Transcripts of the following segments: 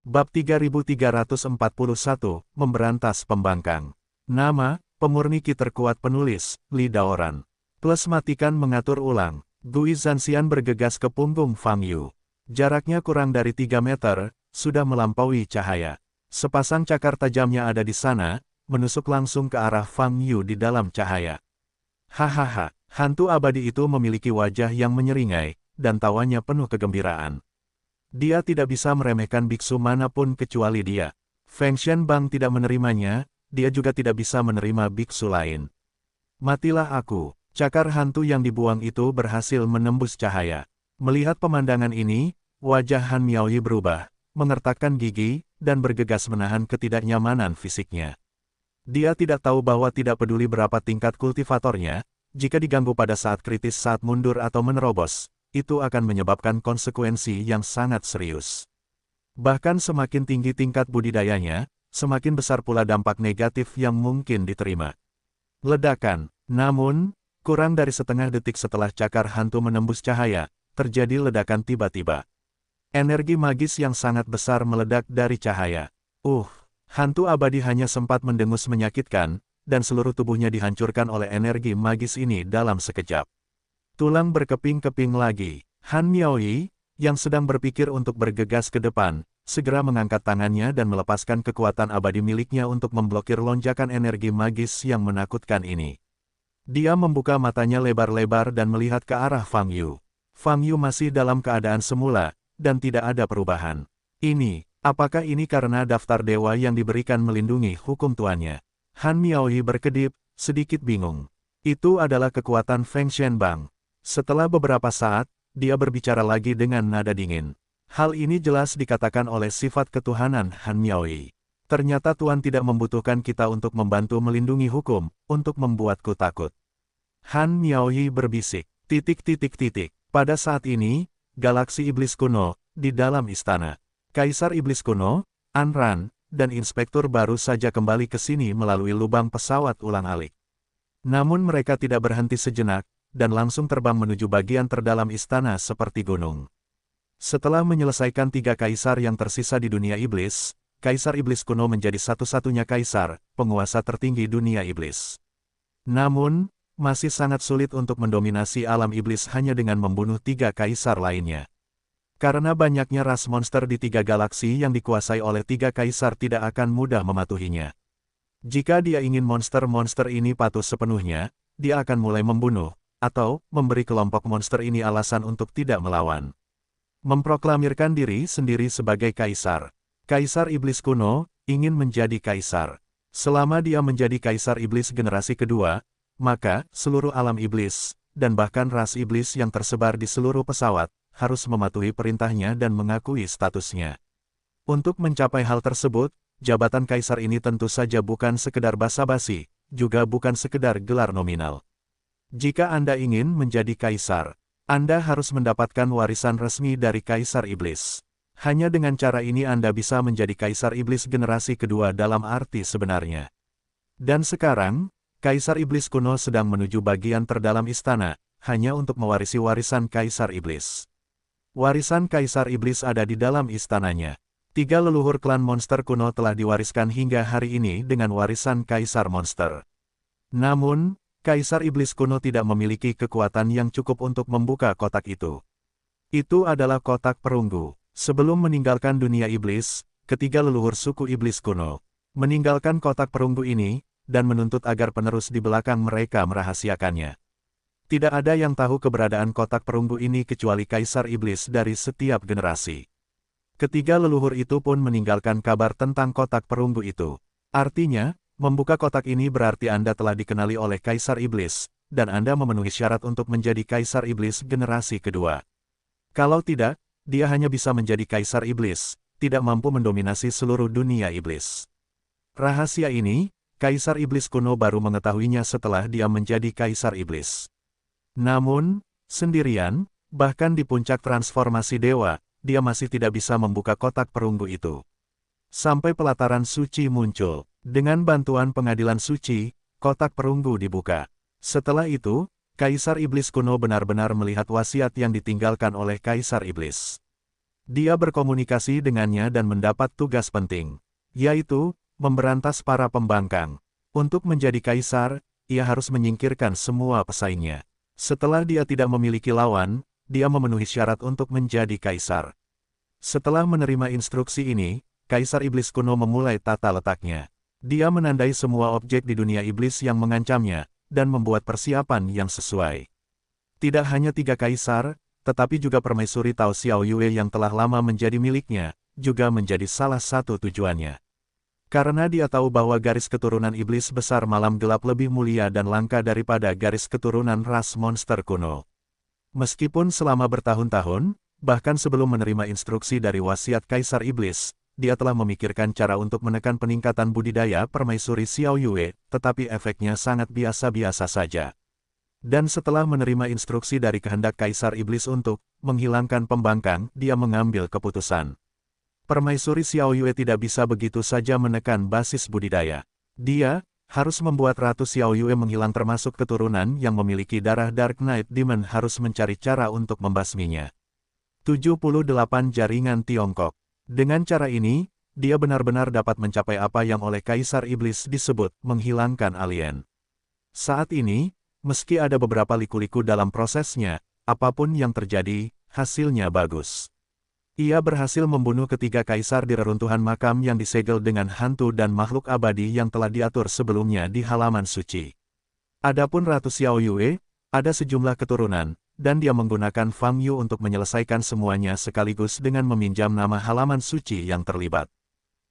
Bab 3341, Memberantas Pembangkang. Nama, pemurni ki terkuat penulis, Li Daoran. Plus matikan mengatur ulang. Gui Zanxian bergegas ke punggung Fang Yu. Jaraknya kurang dari 3 meter, sudah melampaui cahaya. Sepasang cakar tajamnya ada di sana, menusuk langsung ke arah Fang Yu di dalam cahaya. Hahaha, hantu abadi itu memiliki wajah yang menyeringai, dan tawanya penuh kegembiraan. Dia tidak bisa meremehkan biksu manapun kecuali dia. Feng Shenbang tidak menerimanya, dia juga tidak bisa menerima biksu lain. Matilah aku. Cakar hantu yang dibuang itu berhasil menembus cahaya. Melihat pemandangan ini, wajah Han Miaoyi berubah, mengertakkan gigi, dan bergegas menahan ketidaknyamanan fisiknya. Dia tidak tahu bahwa tidak peduli berapa tingkat kultivatornya, jika diganggu pada saat kritis saat mundur atau menerobos, itu akan menyebabkan konsekuensi yang sangat serius. Bahkan semakin tinggi tingkat budidayanya, semakin besar pula dampak negatif yang mungkin diterima. Ledakan. Namun, kurang dari setengah detik setelah cakar hantu menembus cahaya, terjadi ledakan tiba-tiba. Energi magis yang sangat besar meledak dari cahaya. Hantu abadi hanya sempat mendengus menyakitkan, dan seluruh tubuhnya dihancurkan oleh energi magis ini dalam sekejap. Tulang berkeping-keping lagi. Han Miaoyi, yang sedang berpikir untuk bergegas ke depan, segera mengangkat tangannya dan melepaskan kekuatan abadi miliknya untuk memblokir lonjakan energi magis yang menakutkan ini. Dia membuka matanya lebar-lebar dan melihat ke arah Fang Yu. Fang Yu masih dalam keadaan semula, dan tidak ada perubahan. Apakah ini karena daftar dewa yang diberikan melindungi hukum tuannya? Han Miaoyi berkedip, sedikit bingung. Itu adalah kekuatan Feng Shenbang. Setelah beberapa saat, dia berbicara lagi dengan nada dingin. Hal ini jelas dikatakan oleh sifat ketuhanan Han Miaoyi. Ternyata Tuan tidak membutuhkan kita untuk membantu melindungi hukum, untuk membuatku takut. Han Miaoyi berbisik. Pada saat ini, galaksi iblis kuno, di dalam istana. Kaisar iblis kuno, An Ran, dan inspektur baru saja kembali ke sini melalui lubang pesawat ulang-alik. Namun mereka tidak berhenti sejenak, dan langsung terbang menuju bagian terdalam istana seperti gunung. Setelah menyelesaikan 3 kaisar yang tersisa di dunia iblis, Kaisar Iblis kuno menjadi satu-satunya kaisar, penguasa tertinggi dunia iblis. Namun, masih sangat sulit untuk mendominasi alam iblis hanya dengan membunuh 3 kaisar lainnya. Karena banyaknya ras monster di 3 galaksi yang dikuasai oleh 3 kaisar tidak akan mudah mematuhinya. Jika dia ingin monster-monster ini patuh sepenuhnya, dia akan mulai membunuh, atau memberi kelompok monster ini alasan untuk tidak melawan. Memproklamirkan diri sendiri sebagai kaisar. Kaisar iblis kuno ingin menjadi kaisar. Selama dia menjadi kaisar iblis generasi kedua, maka seluruh alam iblis, dan bahkan ras iblis yang tersebar di seluruh pesawat, harus mematuhi perintahnya dan mengakui statusnya. Untuk mencapai hal tersebut, jabatan kaisar ini tentu saja bukan sekedar basa-basi, juga bukan sekedar gelar nominal. Jika Anda ingin menjadi kaisar, Anda harus mendapatkan warisan resmi dari kaisar iblis. Hanya dengan cara ini Anda bisa menjadi kaisar iblis generasi kedua dalam arti sebenarnya. Dan sekarang, kaisar iblis kuno sedang menuju bagian terdalam istana, hanya untuk mewarisi warisan kaisar iblis. Warisan kaisar iblis ada di dalam istananya. 3 leluhur klan monster kuno telah diwariskan hingga hari ini dengan warisan kaisar monster. Namun, Kaisar Iblis kuno tidak memiliki kekuatan yang cukup untuk membuka kotak itu. Itu adalah kotak perunggu. Sebelum meninggalkan dunia iblis, ketiga leluhur suku iblis kuno meninggalkan kotak perunggu ini, dan menuntut agar penerus di belakang mereka merahasiakannya. Tidak ada yang tahu keberadaan kotak perunggu ini kecuali Kaisar Iblis dari setiap generasi. Ketiga leluhur itu pun meninggalkan kabar tentang kotak perunggu itu. Artinya, membuka kotak ini berarti Anda telah dikenali oleh Kaisar Iblis, dan Anda memenuhi syarat untuk menjadi Kaisar Iblis generasi kedua. Kalau tidak, dia hanya bisa menjadi Kaisar Iblis, tidak mampu mendominasi seluruh dunia iblis. Rahasia ini, Kaisar Iblis kuno baru mengetahuinya setelah dia menjadi Kaisar Iblis. Namun, sendirian, bahkan di puncak transformasi dewa, dia masih tidak bisa membuka kotak perunggu itu. Sampai pelataran suci muncul. Dengan bantuan pengadilan suci, kotak perunggu dibuka. Setelah itu, Kaisar Iblis kuno benar-benar melihat wasiat yang ditinggalkan oleh Kaisar Iblis. Dia berkomunikasi dengannya dan mendapat tugas penting, yaitu memberantas para pembangkang. Untuk menjadi kaisar, ia harus menyingkirkan semua pesaingnya. Setelah dia tidak memiliki lawan, dia memenuhi syarat untuk menjadi kaisar. Setelah menerima instruksi ini, Kaisar Iblis kuno memulai tata letaknya. Dia menandai semua objek di dunia iblis yang mengancamnya, dan membuat persiapan yang sesuai. Tidak hanya 3 kaisar, tetapi juga permaisuri Tao Xiao Yue yang telah lama menjadi miliknya, juga menjadi salah satu tujuannya. Karena dia tahu bahwa garis keturunan iblis besar malam gelap lebih mulia dan langka daripada garis keturunan ras monster kuno. Meskipun selama bertahun-tahun, bahkan sebelum menerima instruksi dari wasiat Kaisar Iblis, dia telah memikirkan cara untuk menekan peningkatan budidaya permaisuri Xiao Yue, tetapi efeknya sangat biasa-biasa saja. Dan setelah menerima instruksi dari kehendak Kaisar Iblis untuk menghilangkan pembangkang, dia mengambil keputusan. Permaisuri Xiao Yue tidak bisa begitu saja menekan basis budidaya. Dia harus membuat Ratu Xiao Yue menghilang, termasuk keturunan yang memiliki darah Dark Knight Demon harus mencari cara untuk membasminya. 78 Jaringan Tiongkok. Dengan cara ini, dia benar-benar dapat mencapai apa yang oleh Kaisar Iblis disebut menghilangkan alien. Saat ini, meski ada beberapa liku-liku dalam prosesnya, apapun yang terjadi, hasilnya bagus. Ia berhasil membunuh ketiga kaisar di reruntuhan makam yang disegel dengan hantu dan makhluk abadi yang telah diatur sebelumnya di halaman suci. Adapun Ratu Xiao Yue, ada sejumlah keturunan, dan dia menggunakan Fang Yu untuk menyelesaikan semuanya sekaligus dengan meminjam nama halaman suci yang terlibat.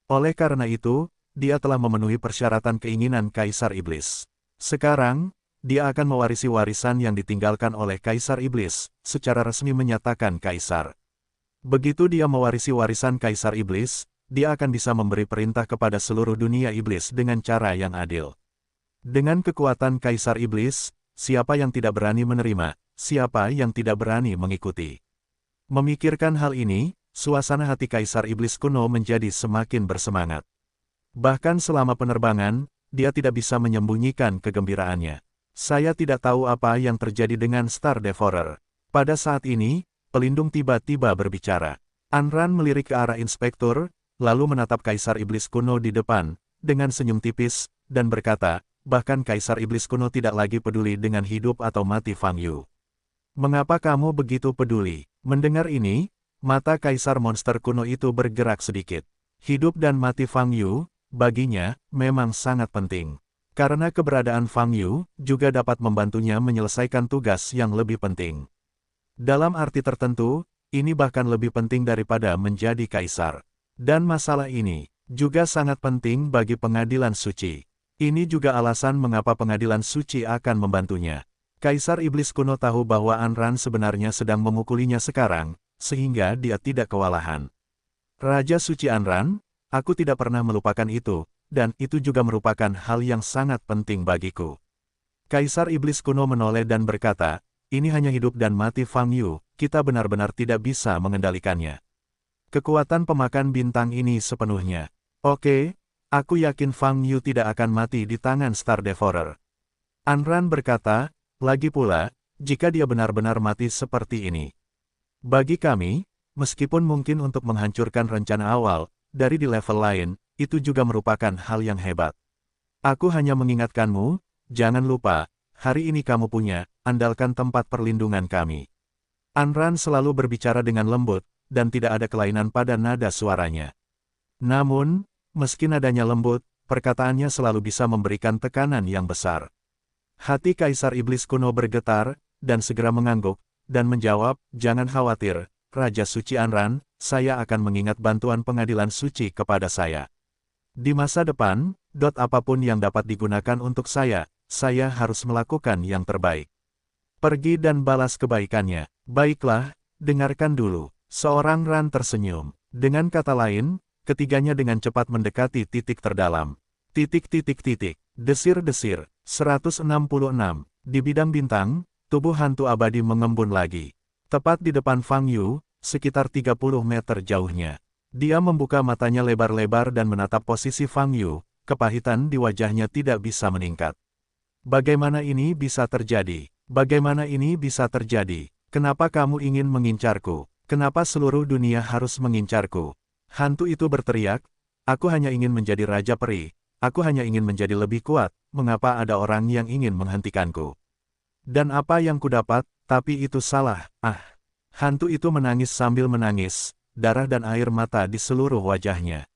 Oleh karena itu, dia telah memenuhi persyaratan keinginan Kaisar Iblis. Sekarang, dia akan mewarisi warisan yang ditinggalkan oleh Kaisar Iblis, secara resmi menyatakan kaisar. Begitu dia mewarisi warisan Kaisar Iblis, dia akan bisa memberi perintah kepada seluruh dunia iblis dengan cara yang adil. Dengan kekuatan Kaisar Iblis, siapa yang tidak berani menerima, siapa yang tidak berani mengikuti. Memikirkan hal ini, suasana hati Kaisar Iblis kuno menjadi semakin bersemangat. Bahkan selama penerbangan, dia tidak bisa menyembunyikan kegembiraannya. Saya tidak tahu apa yang terjadi dengan Star Devourer. Pada saat ini, pelindung tiba-tiba berbicara. Anran melirik ke arah inspektur, lalu menatap Kaisar Iblis kuno di depan, dengan senyum tipis, dan berkata, bahkan Kaisar Iblis kuno tidak lagi peduli dengan hidup atau mati Fang Yu. Mengapa kamu begitu peduli? Mendengar ini, mata Kaisar monster kuno itu bergerak sedikit. Hidup dan mati Fang Yu, baginya, memang sangat penting. Karena keberadaan Fang Yu, juga dapat membantunya menyelesaikan tugas yang lebih penting. Dalam arti tertentu, ini bahkan lebih penting daripada menjadi kaisar. Dan masalah ini, juga sangat penting bagi pengadilan suci. Ini juga alasan mengapa pengadilan suci akan membantunya. Kaisar Iblis kuno tahu bahwa Anran sebenarnya sedang memukulinya sekarang, sehingga dia tidak kewalahan. Raja Suci Anran, aku tidak pernah melupakan itu, dan itu juga merupakan hal yang sangat penting bagiku. Kaisar Iblis kuno menoleh dan berkata, ini hanya hidup dan mati Fang Yu, kita benar-benar tidak bisa mengendalikannya. Kekuatan pemakan bintang ini sepenuhnya. Oke, aku yakin Fang Yu tidak akan mati di tangan Star Devourer. Anran berkata, lagi pula, jika dia benar-benar mati seperti ini. Bagi kami, meskipun mungkin untuk menghancurkan rencana awal, dari di level lain, itu juga merupakan hal yang hebat. Aku hanya mengingatkanmu, jangan lupa, hari ini kamu punya, andalkan tempat perlindungan kami. Anran selalu berbicara dengan lembut, dan tidak ada kelainan pada nada suaranya. Namun, meski nadanya lembut, perkataannya selalu bisa memberikan tekanan yang besar. Hati Kaisar Iblis kuno bergetar, dan segera mengangguk, dan menjawab, jangan khawatir, Raja Suci Anran, saya akan mengingat bantuan pengadilan suci kepada saya. Di masa depan, apapun yang dapat digunakan untuk saya harus melakukan yang terbaik. Pergi dan balas kebaikannya. Baiklah, dengarkan dulu. Seorang Ran tersenyum. Dengan kata lain, ketiganya dengan cepat mendekati titik terdalam. Desir-desir. 166. Di bidang bintang, tubuh hantu abadi mengembun lagi. Tepat di depan Fang Yu, sekitar 30 meter jauhnya. Dia membuka matanya lebar-lebar dan menatap posisi Fang Yu, kepahitan di wajahnya tidak bisa meningkat. Bagaimana ini bisa terjadi? Bagaimana ini bisa terjadi? Kenapa kamu ingin mengincarku? Kenapa seluruh dunia harus mengincarku? Hantu itu berteriak, aku hanya ingin menjadi Raja Peri, aku hanya ingin menjadi lebih kuat, mengapa ada orang yang ingin menghentikanku? Dan apa yang kudapat, tapi itu salah, Hantu itu menangis sambil menangis, darah dan air mata di seluruh wajahnya.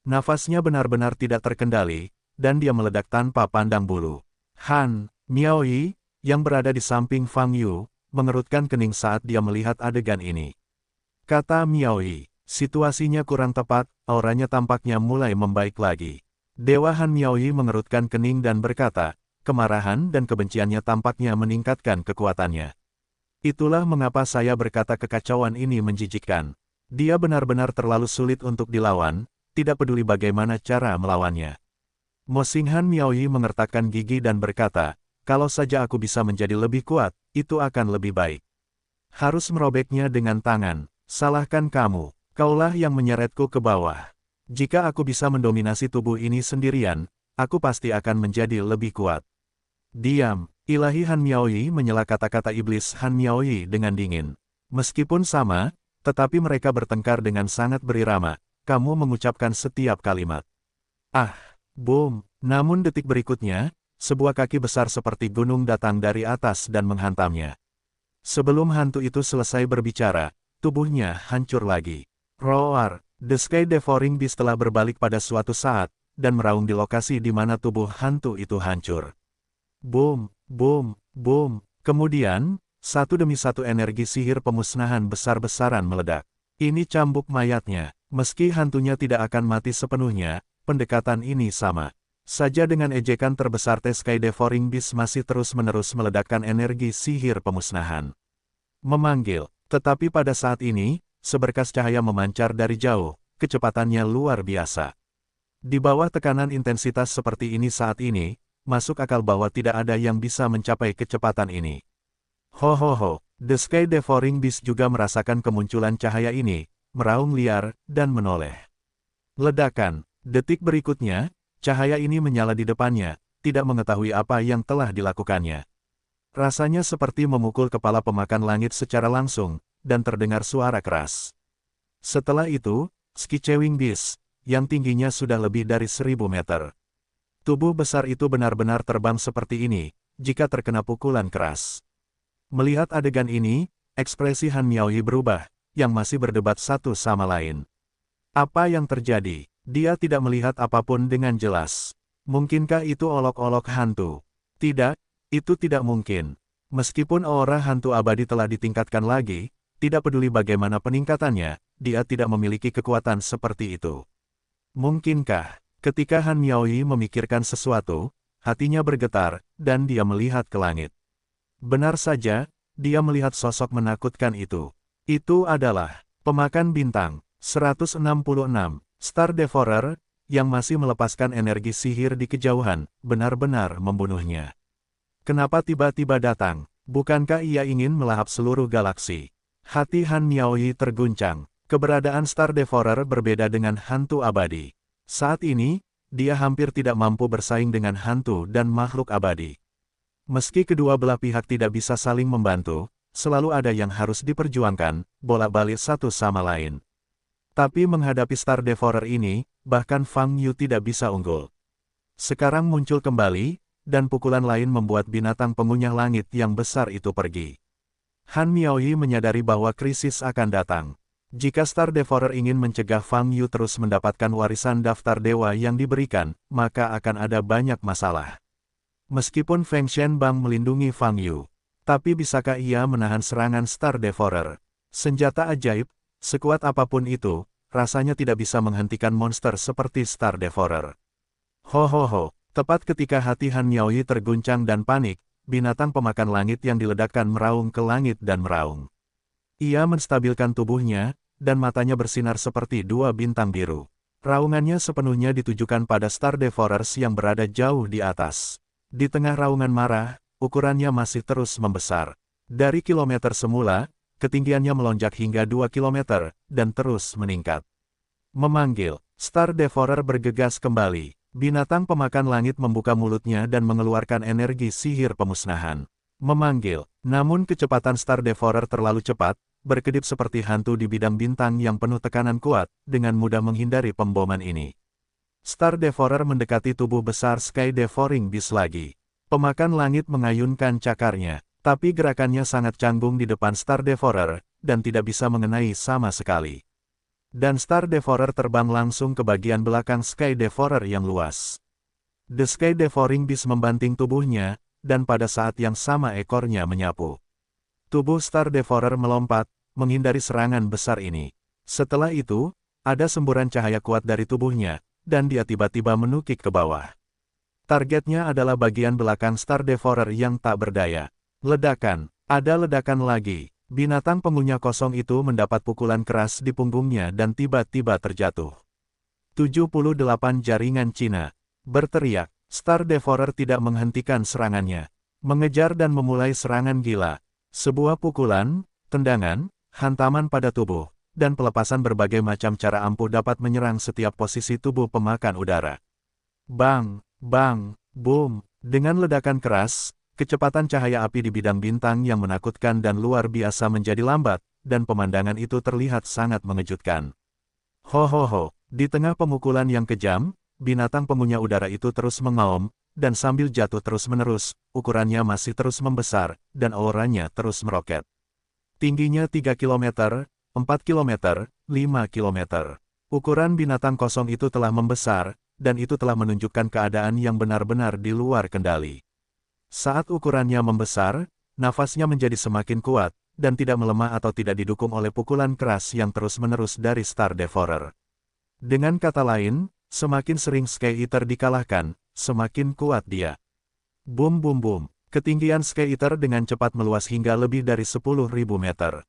Nafasnya benar-benar tidak terkendali, dan dia meledak tanpa pandang bulu. Han Miaoyi, yang berada di samping Fang Yu, mengerutkan kening saat dia melihat adegan ini. Kata Miaoyi, situasinya kurang tepat, auranya tampaknya mulai membaik lagi. Dewa Han Miaoyi mengerutkan kening dan berkata, kemarahan dan kebenciannya tampaknya meningkatkan kekuatannya. Itulah mengapa saya berkata kekacauan ini menjijikkan. Dia benar-benar terlalu sulit untuk dilawan, tidak peduli bagaimana cara melawannya. Mo Xinghan Miaoyi mengertakkan gigi dan berkata, kalau saja aku bisa menjadi lebih kuat, itu akan lebih baik. Harus merobeknya dengan tangan. Salahkan kamu, kaulah yang menyeretku ke bawah. Jika aku bisa mendominasi tubuh ini sendirian, aku pasti akan menjadi lebih kuat. Diam, Ilahi Han Miaoyi menyela kata-kata iblis Han Miaoyi dengan dingin. Meskipun sama, tetapi mereka bertengkar dengan sangat berirama, kamu mengucapkan setiap kalimat. Boom, namun detik berikutnya, sebuah kaki besar seperti gunung datang dari atas dan menghantamnya. Sebelum hantu itu selesai berbicara, tubuhnya hancur lagi. Roar, The Sky Devouring Beast telah berbalik pada suatu saat, dan meraung di lokasi di mana tubuh hantu itu hancur. Boom, boom, boom. Kemudian, satu demi satu energi sihir pemusnahan besar-besaran meledak. Ini cambuk mayatnya. Meski hantunya tidak akan mati sepenuhnya, pendekatan ini sama saja dengan ejekan terbesar The Sky Devouring Beast masih terus-menerus meledakkan energi sihir pemusnahan. Memanggil. Tetapi pada saat ini, seberkas cahaya memancar dari jauh, kecepatannya luar biasa. Di bawah tekanan intensitas seperti ini saat ini, masuk akal bahwa tidak ada yang bisa mencapai kecepatan ini. The Sky Devouring Beast juga merasakan kemunculan cahaya ini, meraung liar, dan menoleh. Ledakan. Detik berikutnya, cahaya ini menyala di depannya, tidak mengetahui apa yang telah dilakukannya. Rasanya seperti memukul kepala pemakan langit secara langsung, dan terdengar suara keras. Setelah itu, Skywing Beast, yang tingginya sudah lebih dari 1000 meter. Tubuh besar itu benar-benar terbang seperti ini, jika terkena pukulan keras. Melihat adegan ini, ekspresi Han Miaoyi berubah, yang masih berdebat satu sama lain. Apa yang terjadi? Dia tidak melihat apapun dengan jelas. Mungkinkah itu olok-olok hantu? Tidak. Itu tidak mungkin. Meskipun aura hantu abadi telah ditingkatkan lagi, tidak peduli bagaimana peningkatannya, dia tidak memiliki kekuatan seperti itu. Mungkinkah, ketika Han Miaoyi memikirkan sesuatu, hatinya bergetar, dan dia melihat ke langit. Benar saja, dia melihat sosok menakutkan itu. Itu adalah pemakan bintang, 166, Star Devourer, yang masih melepaskan energi sihir di kejauhan, benar-benar membunuhnya. Kenapa tiba-tiba datang? Bukankah ia ingin melahap seluruh galaksi? Hati Han Miaoyi terguncang. Keberadaan Star Devourer berbeda dengan hantu abadi. Saat ini, dia hampir tidak mampu bersaing dengan hantu dan makhluk abadi. Meski kedua belah pihak tidak bisa saling membantu, selalu ada yang harus diperjuangkan, bolak-balik satu sama lain. Tapi menghadapi Star Devourer ini, bahkan Fang Yu tidak bisa unggul. Sekarang muncul kembali, dan pukulan lain membuat binatang pengunyah langit yang besar itu pergi. Han Miaoyi menyadari bahwa krisis akan datang. Jika Star Devourer ingin mencegah Fang Yu terus mendapatkan warisan daftar dewa yang diberikan, maka akan ada banyak masalah. Meskipun Feng Shenbang melindungi Fang Yu, tapi bisakah ia menahan serangan Star Devourer? Senjata ajaib, sekuat apapun itu, rasanya tidak bisa menghentikan monster seperti Star Devourer. Tepat ketika hati Han Miaoyi terguncang dan panik, binatang pemakan langit yang diledakkan meraung ke langit dan meraung. Ia menstabilkan tubuhnya, dan matanya bersinar seperti dua bintang biru. Raungannya sepenuhnya ditujukan pada Star Devourers yang berada jauh di atas. Di tengah raungan marah, ukurannya masih terus membesar. Dari kilometer semula, ketinggiannya melonjak hingga 2 kilometer, dan terus meningkat. Memanggil, Star Devourer bergegas kembali. Binatang pemakan langit membuka mulutnya dan mengeluarkan energi sihir pemusnahan. Memanggil, namun kecepatan Star Devourer terlalu cepat, berkedip seperti hantu di bidang bintang yang penuh tekanan kuat, dengan mudah menghindari pemboman ini. Star Devourer mendekati tubuh besar Sky Devouring Beast lagi. Pemakan langit mengayunkan cakarnya, tapi gerakannya sangat canggung di depan Star Devourer, dan tidak bisa mengenai sama sekali. Dan Star Devourer terbang langsung ke bagian belakang Sky Devourer yang luas. The Sky Devouring Beast membanting tubuhnya, dan pada saat yang sama ekornya menyapu. Tubuh Star Devourer melompat, menghindari serangan besar ini. Setelah itu, ada semburan cahaya kuat dari tubuhnya, dan dia tiba-tiba menukik ke bawah. Targetnya adalah bagian belakang Star Devourer yang tak berdaya. Ledakan, ada ledakan lagi. Binatang pengunyah kosong itu mendapat pukulan keras di punggungnya dan tiba-tiba terjatuh. 78 jaringan Cina. Berteriak, Star Devourer tidak menghentikan serangannya. Mengejar dan memulai serangan gila. Sebuah pukulan, tendangan, hantaman pada tubuh, dan pelepasan berbagai macam cara ampuh dapat menyerang setiap posisi tubuh pemakan udara. Bang, bang, boom. Dengan ledakan keras, kecepatan cahaya api di bidang bintang yang menakutkan dan luar biasa menjadi lambat, dan pemandangan itu terlihat sangat mengejutkan. Ho, di tengah pemukulan yang kejam, binatang pengunyah udara itu terus mengaum, dan sambil jatuh terus-menerus, ukurannya masih terus membesar, dan auranya terus meroket. Tingginya 3 km, 4 km, 5 km. Ukuran binatang kosong itu telah membesar, dan itu telah menunjukkan keadaan yang benar-benar di luar kendali. Saat ukurannya membesar, nafasnya menjadi semakin kuat, dan tidak melemah atau tidak didukung oleh pukulan keras yang terus-menerus dari Star Devourer. Dengan kata lain, semakin sering Sky Eater dikalahkan, semakin kuat dia. Boom boom boom, ketinggian Sky Eater dengan cepat meluas hingga lebih dari 10.000 meter.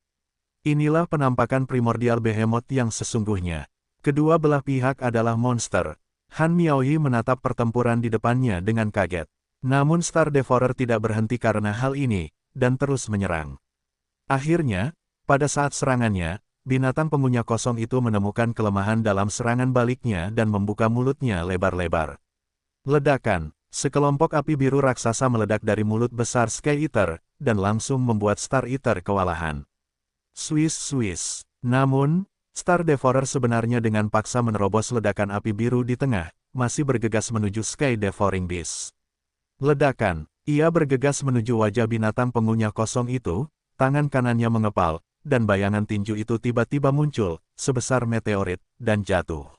Inilah penampakan primordial behemoth yang sesungguhnya. Kedua belah pihak adalah monster. Han Miaoyi menatap pertempuran di depannya dengan kaget. Namun Star Devourer tidak berhenti karena hal ini, dan terus menyerang. Akhirnya, pada saat serangannya, binatang pengunyah kosong itu menemukan kelemahan dalam serangan baliknya dan membuka mulutnya lebar-lebar. Ledakan, sekelompok api biru raksasa meledak dari mulut besar Sky Eater, dan langsung membuat Star Eater kewalahan. Swiss. Namun, Star Devourer sebenarnya dengan paksa menerobos ledakan api biru di tengah, masih bergegas menuju Sky Devouring Beast. Ledakan, ia bergegas menuju wajah binatang pengunyah kosong itu, tangan kanannya mengepal, dan bayangan tinju itu tiba-tiba muncul, sebesar meteorit, dan jatuh.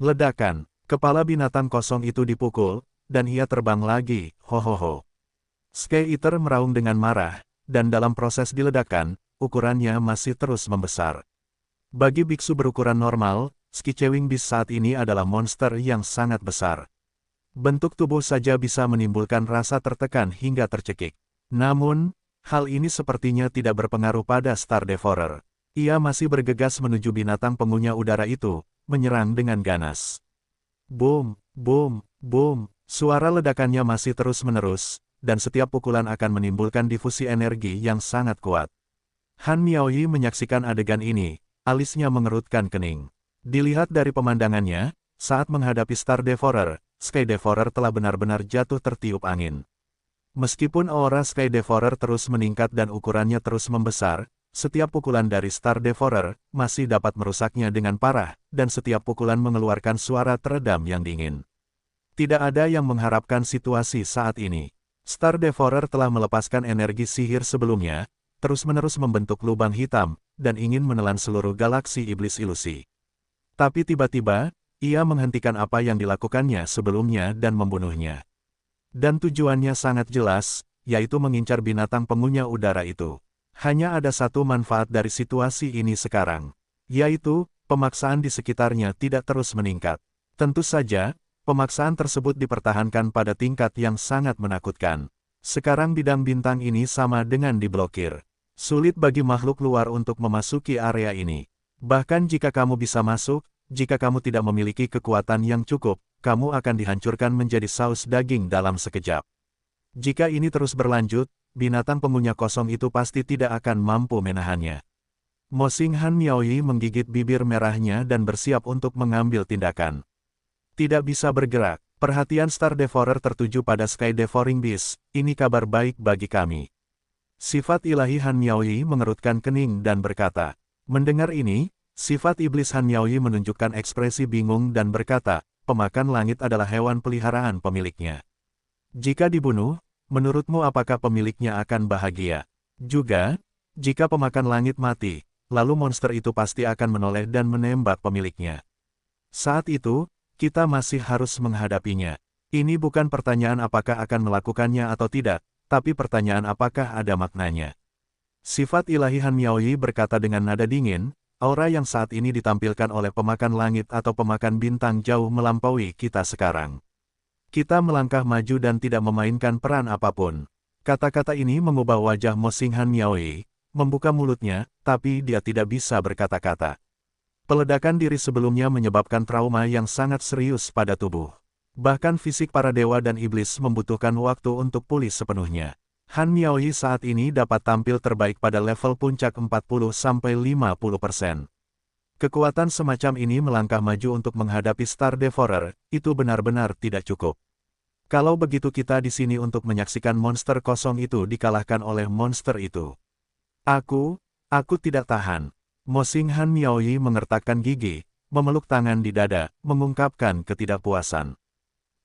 Ledakan, kepala binatang kosong itu dipukul, dan ia terbang lagi, ho. Sky Eater meraung dengan marah, dan dalam proses diledakkan, ukurannya masih terus membesar. Bagi biksu berukuran normal, Skywing Beast saat ini adalah monster yang sangat besar. Bentuk tubuh saja bisa menimbulkan rasa tertekan hingga tercekik. Namun, hal ini sepertinya tidak berpengaruh pada Star Devourer. Ia masih bergegas menuju binatang pengunyah udara itu, menyerang dengan ganas. Boom. Suara ledakannya masih terus-menerus, dan setiap pukulan akan menimbulkan difusi energi yang sangat kuat. Han Miaoyi menyaksikan adegan ini, alisnya mengerutkan kening. Dilihat dari pemandangannya, saat menghadapi Star Devourer, Sky Devourer telah benar-benar jatuh tertiup angin. Meskipun aura Sky Devourer terus meningkat dan ukurannya terus membesar, setiap pukulan dari Star Devourer masih dapat merusaknya dengan parah, dan setiap pukulan mengeluarkan suara teredam yang dingin. Tidak ada yang mengharapkan situasi saat ini. Star Devourer telah melepaskan energi sihir sebelumnya, terus-menerus membentuk lubang hitam, dan ingin menelan seluruh galaksi iblis ilusi. Tapi tiba-tiba, ia menghentikan apa yang dilakukannya sebelumnya dan membunuhnya. Dan tujuannya sangat jelas, yaitu mengincar binatang pengunyah udara itu. Hanya ada satu manfaat dari situasi ini sekarang, yaitu, pemaksaan di sekitarnya tidak terus meningkat. Tentu saja, pemaksaan tersebut dipertahankan pada tingkat yang sangat menakutkan. Sekarang bidang bintang ini sama dengan diblokir. Sulit bagi makhluk luar untuk memasuki area ini. Bahkan jika kamu bisa masuk, jika kamu tidak memiliki kekuatan yang cukup, kamu akan dihancurkan menjadi saus daging dalam sekejap. Jika ini terus berlanjut, binatang pengunyah kosong itu pasti tidak akan mampu menahannya. Mosing Han Miaoyi menggigit bibir merahnya dan bersiap untuk mengambil tindakan. Tidak bisa bergerak, perhatian Star Devourer tertuju pada Sky Devouring Beast, ini kabar baik bagi kami. Sifat ilahi Han Miaoyi mengerutkan kening dan berkata. Mendengar ini, sifat iblis Han Miaoyi menunjukkan ekspresi bingung dan berkata, pemakan langit adalah hewan peliharaan pemiliknya. Jika dibunuh, menurutmu apakah pemiliknya akan bahagia? Juga, jika pemakan langit mati, lalu monster itu pasti akan menoleh dan menembak pemiliknya. Saat itu, kita masih harus menghadapinya. Ini bukan pertanyaan apakah akan melakukannya atau tidak, tapi pertanyaan apakah ada maknanya. Sifat ilahi Han Miaoyi berkata dengan nada dingin, aura yang saat ini ditampilkan oleh pemakan langit atau pemakan bintang jauh melampaui kita sekarang. Kita melangkah maju dan tidak memainkan peran apapun. Kata-kata ini mengubah wajah Mo Xing Han Miaoyi, membuka mulutnya, tapi dia tidak bisa berkata-kata. Peledakan diri sebelumnya menyebabkan trauma yang sangat serius pada tubuh. Bahkan fisik para dewa dan iblis membutuhkan waktu untuk pulih sepenuhnya. Han Miaoyi saat ini dapat tampil terbaik pada level puncak 40–50%. Kekuatan semacam ini melangkah maju untuk menghadapi Star Devourer, itu benar-benar tidak cukup. Kalau begitu kita di sini untuk menyaksikan monster kosong itu dikalahkan oleh monster itu. Aku tidak tahan. Mo Xing Han Miaoyi mengertakkan gigi, memeluk tangan di dada, mengungkapkan ketidakpuasan.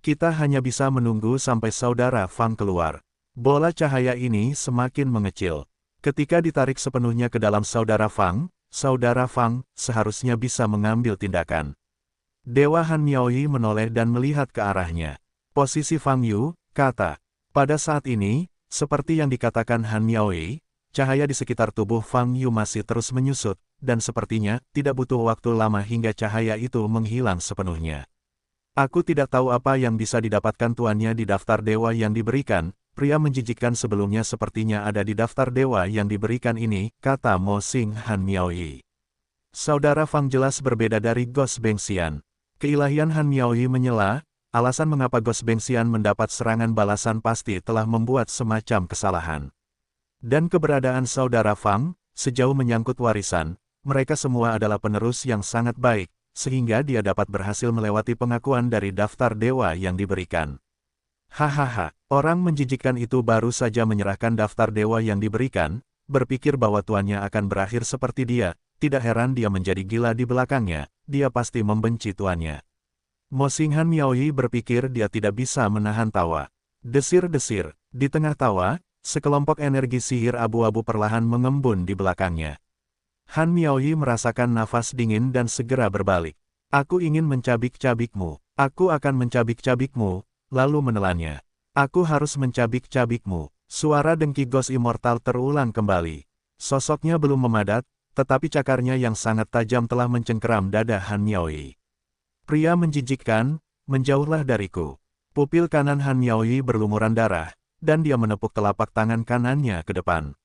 Kita hanya bisa menunggu sampai saudara Fang keluar. Bola cahaya ini semakin mengecil. Ketika ditarik sepenuhnya ke dalam saudara Fang seharusnya bisa mengambil tindakan. Dewa Han Miaoyi menoleh dan melihat ke arahnya. Posisi Fang Yu, kata. Pada saat ini, seperti yang dikatakan Han Miaoyi, cahaya di sekitar tubuh Fang Yu masih terus menyusut, dan sepertinya tidak butuh waktu lama hingga cahaya itu menghilang sepenuhnya. Aku tidak tahu apa yang bisa didapatkan tuannya di daftar dewa yang diberikan. Pria menjijikkan sebelumnya sepertinya ada di daftar dewa yang diberikan ini, kata Mo Xing Han Miaoyi. Saudara Fang jelas berbeda dari Ghost Bengxian. Keilahian Han Miaoyi menyela, alasan mengapa Ghost Bengxian mendapat serangan balasan pasti telah membuat semacam kesalahan. Dan keberadaan saudara Fang, sejauh menyangkut warisan, mereka semua adalah penerus yang sangat baik, sehingga dia dapat berhasil melewati pengakuan dari daftar dewa yang diberikan. Hahaha, orang menjijikkan itu baru saja menyerahkan daftar dewa yang diberikan, berpikir bahwa tuannya akan berakhir seperti dia, tidak heran dia menjadi gila di belakangnya, dia pasti membenci tuannya. Mo Xing Han Miaoyi berpikir dia tidak bisa menahan tawa. Desir-desir, di tengah tawa, sekelompok energi sihir abu-abu perlahan mengembun di belakangnya. Han Miaoyi merasakan nafas dingin dan segera berbalik. Aku ingin mencabik-cabikmu, aku akan mencabik-cabikmu. Lalu menelannya. Aku harus mencabik-cabikmu. Suara dengki Ghost Immortal terulang kembali. Sosoknya belum memadat, tetapi cakarnya yang sangat tajam telah mencengkeram dada Han Miaoyi. Pria menjijikkan, menjauhlah dariku. Pupil kanan Han Miaoyi berlumuran darah, dan dia menepuk telapak tangan kanannya ke depan.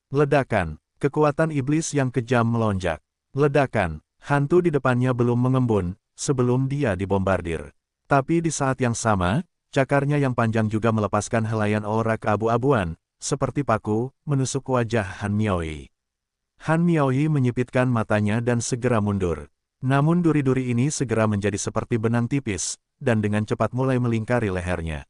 Ledakan, kekuatan iblis yang kejam melonjak. Ledakan, hantu di depannya belum mengembun, sebelum dia dibombardir. Tapi di saat yang sama, cakarnya yang panjang juga melepaskan helaian aura keabu-abuan, seperti paku, menusuk wajah Han Miaoyi. Han Miaoyi menyipitkan matanya dan segera mundur. Namun duri-duri ini segera menjadi seperti benang tipis, dan dengan cepat mulai melingkari lehernya.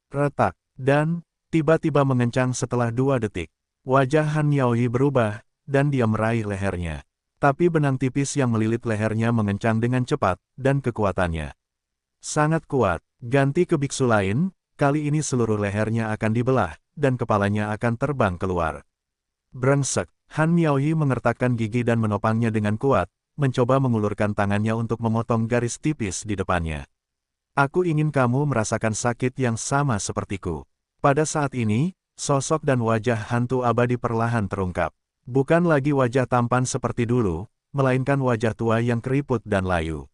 Retak, dan tiba-tiba mengencang setelah 2 detik. Wajah Han Miaoyi berubah, dan dia meraih lehernya. Tapi benang tipis yang melilit lehernya mengencang dengan cepat, dan kekuatannya sangat kuat. Ganti ke biksu lain, kali ini seluruh lehernya akan dibelah, dan kepalanya akan terbang keluar. Brengsek, Han Miaoyi mengertakkan gigi dan menopangnya dengan kuat, mencoba mengulurkan tangannya untuk memotong garis tipis di depannya. Aku ingin kamu merasakan sakit yang sama sepertiku. Pada saat ini, sosok dan wajah hantu abadi perlahan terungkap. Bukan lagi wajah tampan seperti dulu, melainkan wajah tua yang keriput dan layu.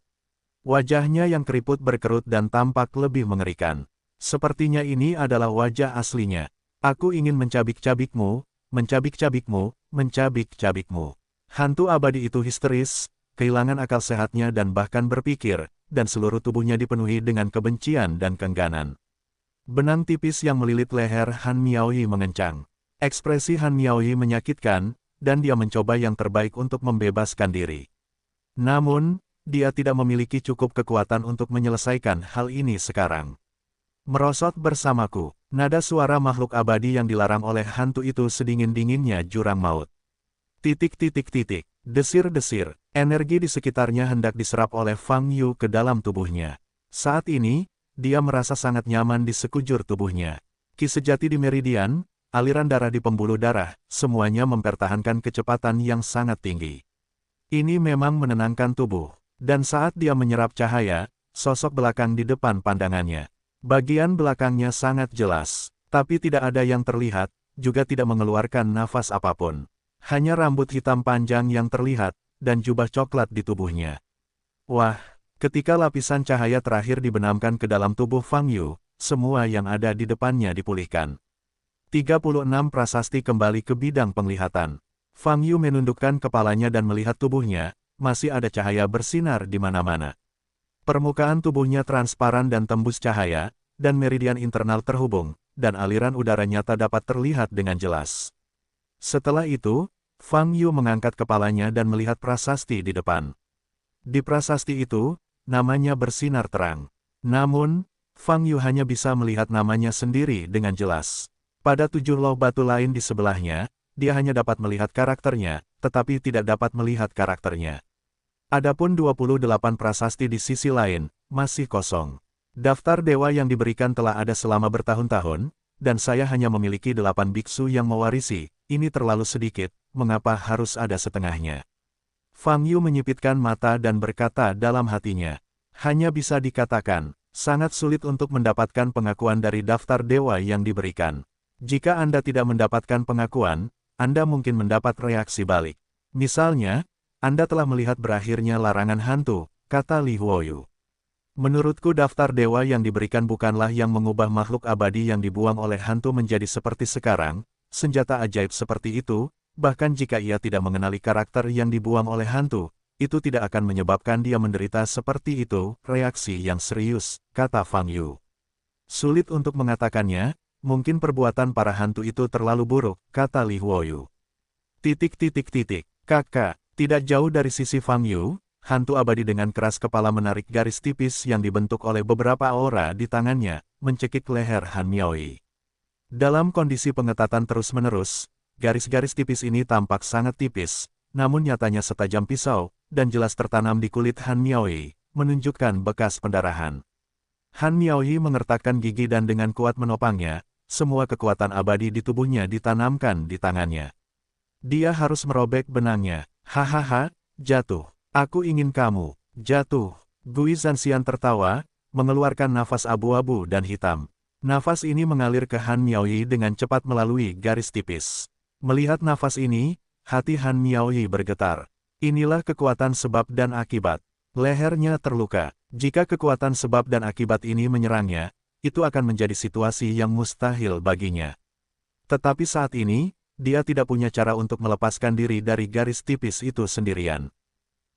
Wajahnya yang keriput berkerut dan tampak lebih mengerikan. Sepertinya ini adalah wajah aslinya. Aku ingin mencabik-cabikmu, mencabik-cabikmu, mencabik-cabikmu. Hantu abadi itu histeris, kehilangan akal sehatnya dan bahkan berpikir, dan seluruh tubuhnya dipenuhi dengan kebencian dan keengganan. Benang tipis yang melilit leher Han Miaoyi mengencang. Ekspresi Han Miaoyi menyakitkan, dan dia mencoba yang terbaik untuk membebaskan diri. Namun, dia tidak memiliki cukup kekuatan untuk menyelesaikan hal ini sekarang. Merosot bersamaku. Nada suara makhluk abadi yang dilarang oleh hantu itu sedingin-dinginnya jurang maut. Titik. Desir-desir. Energi di sekitarnya hendak diserap oleh Fang Yu ke dalam tubuhnya. Saat ini, dia merasa sangat nyaman di sekujur tubuhnya. Ki sejati di meridian, aliran darah di pembuluh darah, semuanya mempertahankan kecepatan yang sangat tinggi. Ini memang menenangkan tubuh. Dan saat dia menyerap cahaya, sosok belakang di depan pandangannya. Bagian belakangnya sangat jelas, tapi tidak ada yang terlihat, juga tidak mengeluarkan nafas apapun. Hanya rambut hitam panjang yang terlihat, dan jubah coklat di tubuhnya. Wah, ketika lapisan cahaya terakhir dibenamkan ke dalam tubuh Fang Yu, semua yang ada di depannya dipulihkan. 36 prasasti kembali ke bidang penglihatan. Fang Yu menundukkan kepalanya dan melihat tubuhnya, masih ada cahaya bersinar di mana-mana. Permukaan tubuhnya transparan dan tembus cahaya, dan meridian internal terhubung, dan aliran udara nyata dapat terlihat dengan jelas. Setelah itu, Fang Yu mengangkat kepalanya dan melihat prasasti di depan. Di prasasti itu, namanya bersinar terang. Namun, Fang Yu hanya bisa melihat namanya sendiri dengan jelas. Pada 7 loh batu lain di sebelahnya, dia hanya dapat melihat karakternya, tetapi tidak dapat melihat karakternya. Adapun 28 prasasti di sisi lain, masih kosong. Daftar dewa yang diberikan telah ada selama bertahun-tahun, dan saya hanya memiliki 8 biksu yang mewarisi, ini terlalu sedikit, mengapa harus ada setengahnya? Fang Yu menyipitkan mata dan berkata dalam hatinya, hanya bisa dikatakan, sangat sulit untuk mendapatkan pengakuan dari daftar dewa yang diberikan. Jika Anda tidak mendapatkan pengakuan, Anda mungkin mendapat reaksi balik. Misalnya, Anda telah melihat berakhirnya larangan hantu, kata Li Huoyu. Menurutku daftar dewa yang diberikan bukanlah yang mengubah makhluk abadi yang dibuang oleh hantu menjadi seperti sekarang, senjata ajaib seperti itu, bahkan jika ia tidak mengenali karakter yang dibuang oleh hantu, itu tidak akan menyebabkan dia menderita seperti itu, reaksi yang serius, kata Fang Yu. Sulit untuk mengatakannya, mungkin perbuatan para hantu itu terlalu buruk, kata Li Huoyu. Kakak, tidak jauh dari sisi Fang Yu, hantu abadi dengan keras kepala menarik garis tipis yang dibentuk oleh beberapa aura di tangannya, mencekik leher Han Miaoi. Dalam kondisi pengetatan terus-menerus, garis-garis tipis ini tampak sangat tipis, namun nyatanya setajam pisau, dan jelas tertanam di kulit Han Miaoi, menunjukkan bekas pendarahan. Han Miaoi mengertakkan gigi dan dengan kuat menopangnya, semua kekuatan abadi di tubuhnya ditanamkan di tangannya. Dia harus merobek benangnya. Hahaha, jatuh. Aku ingin kamu, jatuh. Gui Zanxian tertawa, mengeluarkan nafas abu-abu dan hitam. Nafas ini mengalir ke Han Miaoi dengan cepat melalui garis tipis. Melihat nafas ini, hati Han Miaoi bergetar. Inilah kekuatan sebab dan akibat. Lehernya terluka. Jika kekuatan sebab dan akibat ini menyerangnya, itu akan menjadi situasi yang mustahil baginya. Tetapi saat ini, dia tidak punya cara untuk melepaskan diri dari garis tipis itu sendirian.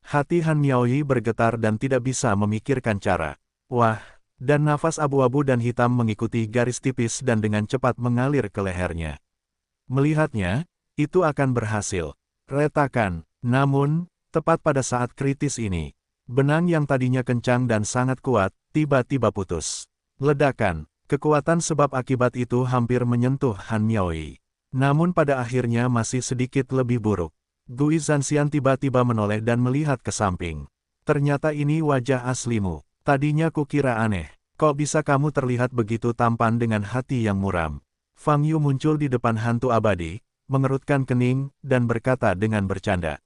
Hati Han Miaoi bergetar dan tidak bisa memikirkan cara. Wah, dan nafas abu-abu dan hitam mengikuti garis tipis dan dengan cepat mengalir ke lehernya. Melihatnya, itu akan berhasil. Retakan, namun, tepat pada saat kritis ini, benang yang tadinya kencang dan sangat kuat, tiba-tiba putus. Ledakan, kekuatan sebab akibat itu hampir menyentuh Han Miaoi. Namun pada akhirnya masih sedikit lebih buruk. Gui Zanxian tiba-tiba menoleh dan melihat ke samping. Ternyata ini wajah aslimu. Tadinya kukira aneh. Kok bisa kamu terlihat begitu tampan dengan hati yang muram? Fang Yu muncul di depan hantu abadi, mengerutkan kening, dan berkata dengan bercanda.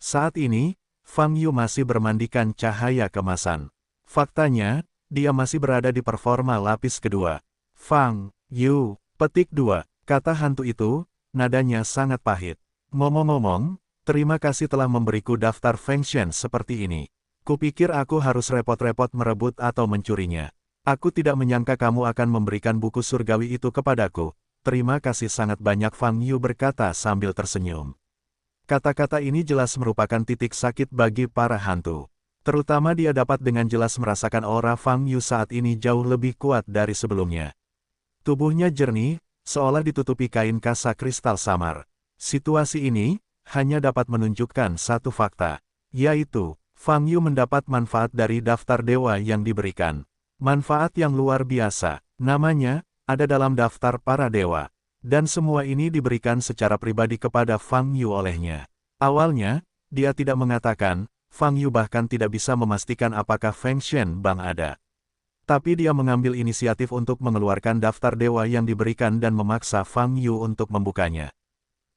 Saat ini, Fang Yu masih bermandikan cahaya kemasan. Faktanya, dia masih berada di performa lapis kedua. Fang Yu, petik 2, kata hantu itu, nadanya sangat pahit. Ngomong-ngomong, terima kasih telah memberiku daftar Fengshen seperti ini. Kupikir aku harus repot-repot merebut atau mencurinya. Aku tidak menyangka kamu akan memberikan buku surgawi itu kepadaku. Terima kasih sangat banyak, Fang Yu berkata sambil tersenyum. Kata-kata ini jelas merupakan titik sakit bagi para hantu. Terutama dia dapat dengan jelas merasakan aura Fang Yu saat ini jauh lebih kuat dari sebelumnya. Tubuhnya jernih, seolah ditutupi kain kasa kristal samar. Situasi ini hanya dapat menunjukkan satu fakta, yaitu Fang Yu mendapat manfaat dari daftar dewa yang diberikan. Manfaat yang luar biasa. Namanya ada dalam daftar para dewa. Dan semua ini diberikan secara pribadi kepada Fang Yu olehnya. Awalnya, dia tidak mengatakan, Fang Yu bahkan tidak bisa memastikan apakah Feng Shen Bang ada. Tapi dia mengambil inisiatif untuk mengeluarkan daftar dewa yang diberikan dan memaksa Fang Yu untuk membukanya.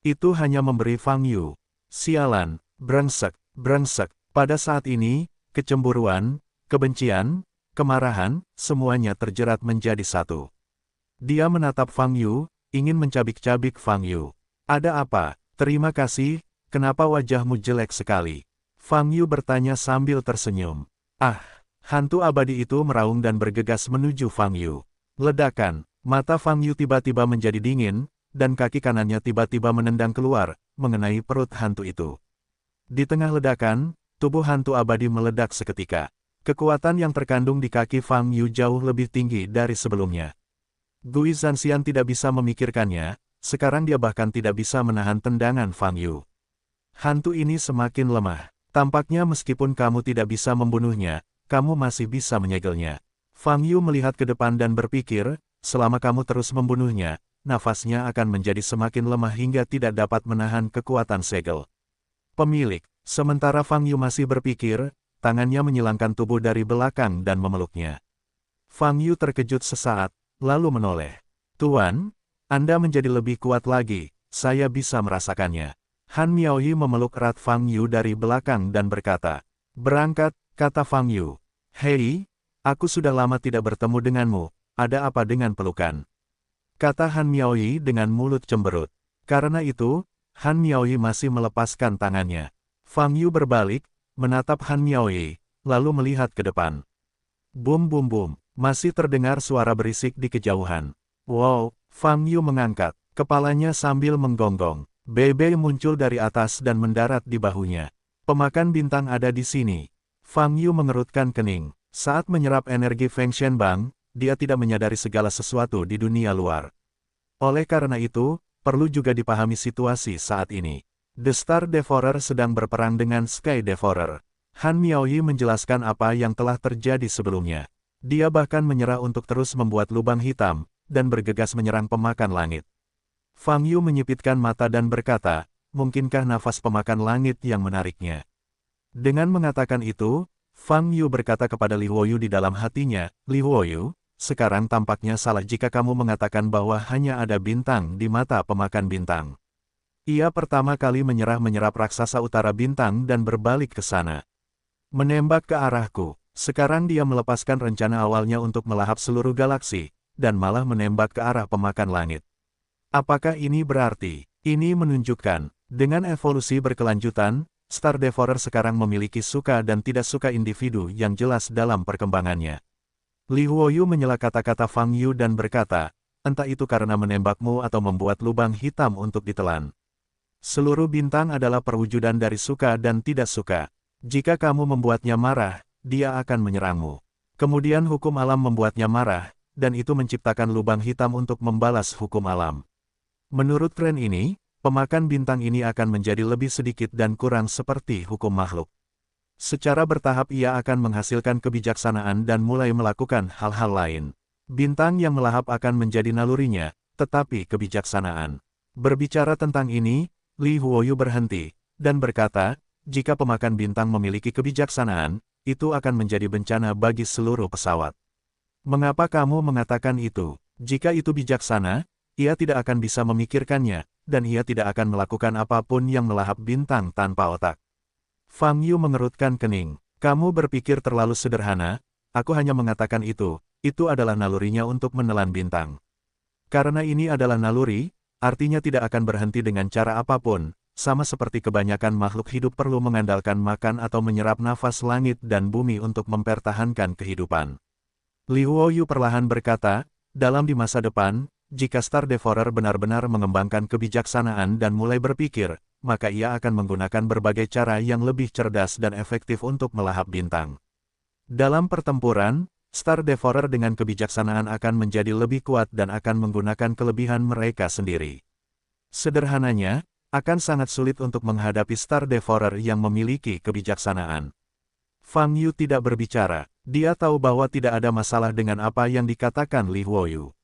Itu hanya memberi Fang Yu. Sialan, brengsek, brengsek. Pada saat ini, kecemburuan, kebencian, kemarahan, semuanya terjerat menjadi satu. Dia menatap Fang Yu, ingin mencabik-cabik Fang Yu. Ada apa? Terima kasih, kenapa wajahmu jelek sekali? Fang Yu bertanya sambil tersenyum. Ah! Hantu abadi itu meraung dan bergegas menuju Fang Yu. Ledakan, mata Fang Yu tiba-tiba menjadi dingin, dan kaki kanannya tiba-tiba menendang keluar, mengenai perut hantu itu. Di tengah ledakan, tubuh hantu abadi meledak seketika. Kekuatan yang terkandung di kaki Fang Yu jauh lebih tinggi dari sebelumnya. Gui Zanxian tidak bisa memikirkannya, sekarang dia bahkan tidak bisa menahan tendangan Fang Yu. Hantu ini semakin lemah. Tampaknya meskipun kamu tidak bisa membunuhnya, kamu masih bisa menyegelnya. Fang Yu melihat ke depan dan berpikir, selama kamu terus membunuhnya, nafasnya akan menjadi semakin lemah hingga tidak dapat menahan kekuatan segel. Pemilik, sementara Fang Yu masih berpikir, tangannya menyilangkan tubuh dari belakang dan memeluknya. Fang Yu terkejut sesaat, lalu menoleh. Tuan, Anda menjadi lebih kuat lagi, saya bisa merasakannya. Han Miaoyi memeluk erat Fang Yu dari belakang dan berkata, berangkat, kata Fang Yu. Hei, aku sudah lama tidak bertemu denganmu, ada apa dengan pelukan? Kata Han Miaoyi dengan mulut cemberut. Karena itu, Han Miaoyi masih melepaskan tangannya. Fang Yu berbalik, menatap Han Miaoyi, lalu melihat ke depan. Bum bum bum, masih terdengar suara berisik di kejauhan. Wow, Fang Yu mengangkat kepalanya sambil menggonggong. Bebe muncul dari atas dan mendarat di bahunya. Pemakan bintang ada di sini. Fang Yu mengerutkan kening. Saat menyerap energi Feng Shen Bang, dia tidak menyadari segala sesuatu di dunia luar. Oleh karena itu, perlu juga dipahami situasi saat ini. The Star Devourer sedang berperang dengan Sky Devourer. Han Miaoyi menjelaskan apa yang telah terjadi sebelumnya. Dia bahkan menyerah untuk terus membuat lubang hitam, dan bergegas menyerang pemakan langit. Fang Yu menyipitkan mata dan berkata, mungkinkah nafas pemakan langit yang menariknya? Dengan mengatakan itu, Fang Yu berkata kepada Li Huoyu di dalam hatinya, Li Huoyu, sekarang tampaknya salah jika kamu mengatakan bahwa hanya ada bintang di mata pemakan bintang. Ia pertama kali menyerap raksasa utara bintang dan berbalik ke sana. Menembak ke arahku, sekarang dia melepaskan rencana awalnya untuk melahap seluruh galaksi, dan malah menembak ke arah pemakan langit. Apakah ini berarti? Ini menunjukkan, dengan evolusi berkelanjutan, Star Devourer sekarang memiliki suka dan tidak suka individu yang jelas dalam perkembangannya. Li Huoyu menyela kata-kata Fang Yu dan berkata, entah itu karena menembakmu atau membuat lubang hitam untuk ditelan. Seluruh bintang adalah perwujudan dari suka dan tidak suka. Jika kamu membuatnya marah, dia akan menyerangmu. Kemudian hukum alam membuatnya marah, dan itu menciptakan lubang hitam untuk membalas hukum alam. Menurut tren ini, pemakan bintang ini akan menjadi lebih sedikit dan kurang seperti hukum makhluk. Secara bertahap ia akan menghasilkan kebijaksanaan dan mulai melakukan hal-hal lain. Bintang yang melahap akan menjadi nalurinya, tetapi kebijaksanaan. Berbicara tentang ini, Li Huoyu berhenti, dan berkata, jika pemakan bintang memiliki kebijaksanaan, itu akan menjadi bencana bagi seluruh pesawat. Mengapa kamu mengatakan itu? Jika itu bijaksana, ia tidak akan bisa memikirkannya, dan ia tidak akan melakukan apapun yang melahap bintang tanpa otak. Fang Yu mengerutkan kening. Kamu berpikir terlalu sederhana, aku hanya mengatakan itu adalah nalurinya untuk menelan bintang. Karena ini adalah naluri, artinya tidak akan berhenti dengan cara apapun, sama seperti kebanyakan makhluk hidup perlu mengandalkan makan atau menyerap nafas langit dan bumi untuk mempertahankan kehidupan. Li Huoyu perlahan berkata, dalam di masa depan, jika Star Devourer benar-benar mengembangkan kebijaksanaan dan mulai berpikir, maka ia akan menggunakan berbagai cara yang lebih cerdas dan efektif untuk melahap bintang. Dalam pertempuran, Star Devourer dengan kebijaksanaan akan menjadi lebih kuat dan akan menggunakan kelebihan mereka sendiri. Sederhananya, akan sangat sulit untuk menghadapi Star Devourer yang memiliki kebijaksanaan. Fang Yu tidak berbicara, Dia tahu bahwa tidak ada masalah dengan apa yang dikatakan Li Huoyu.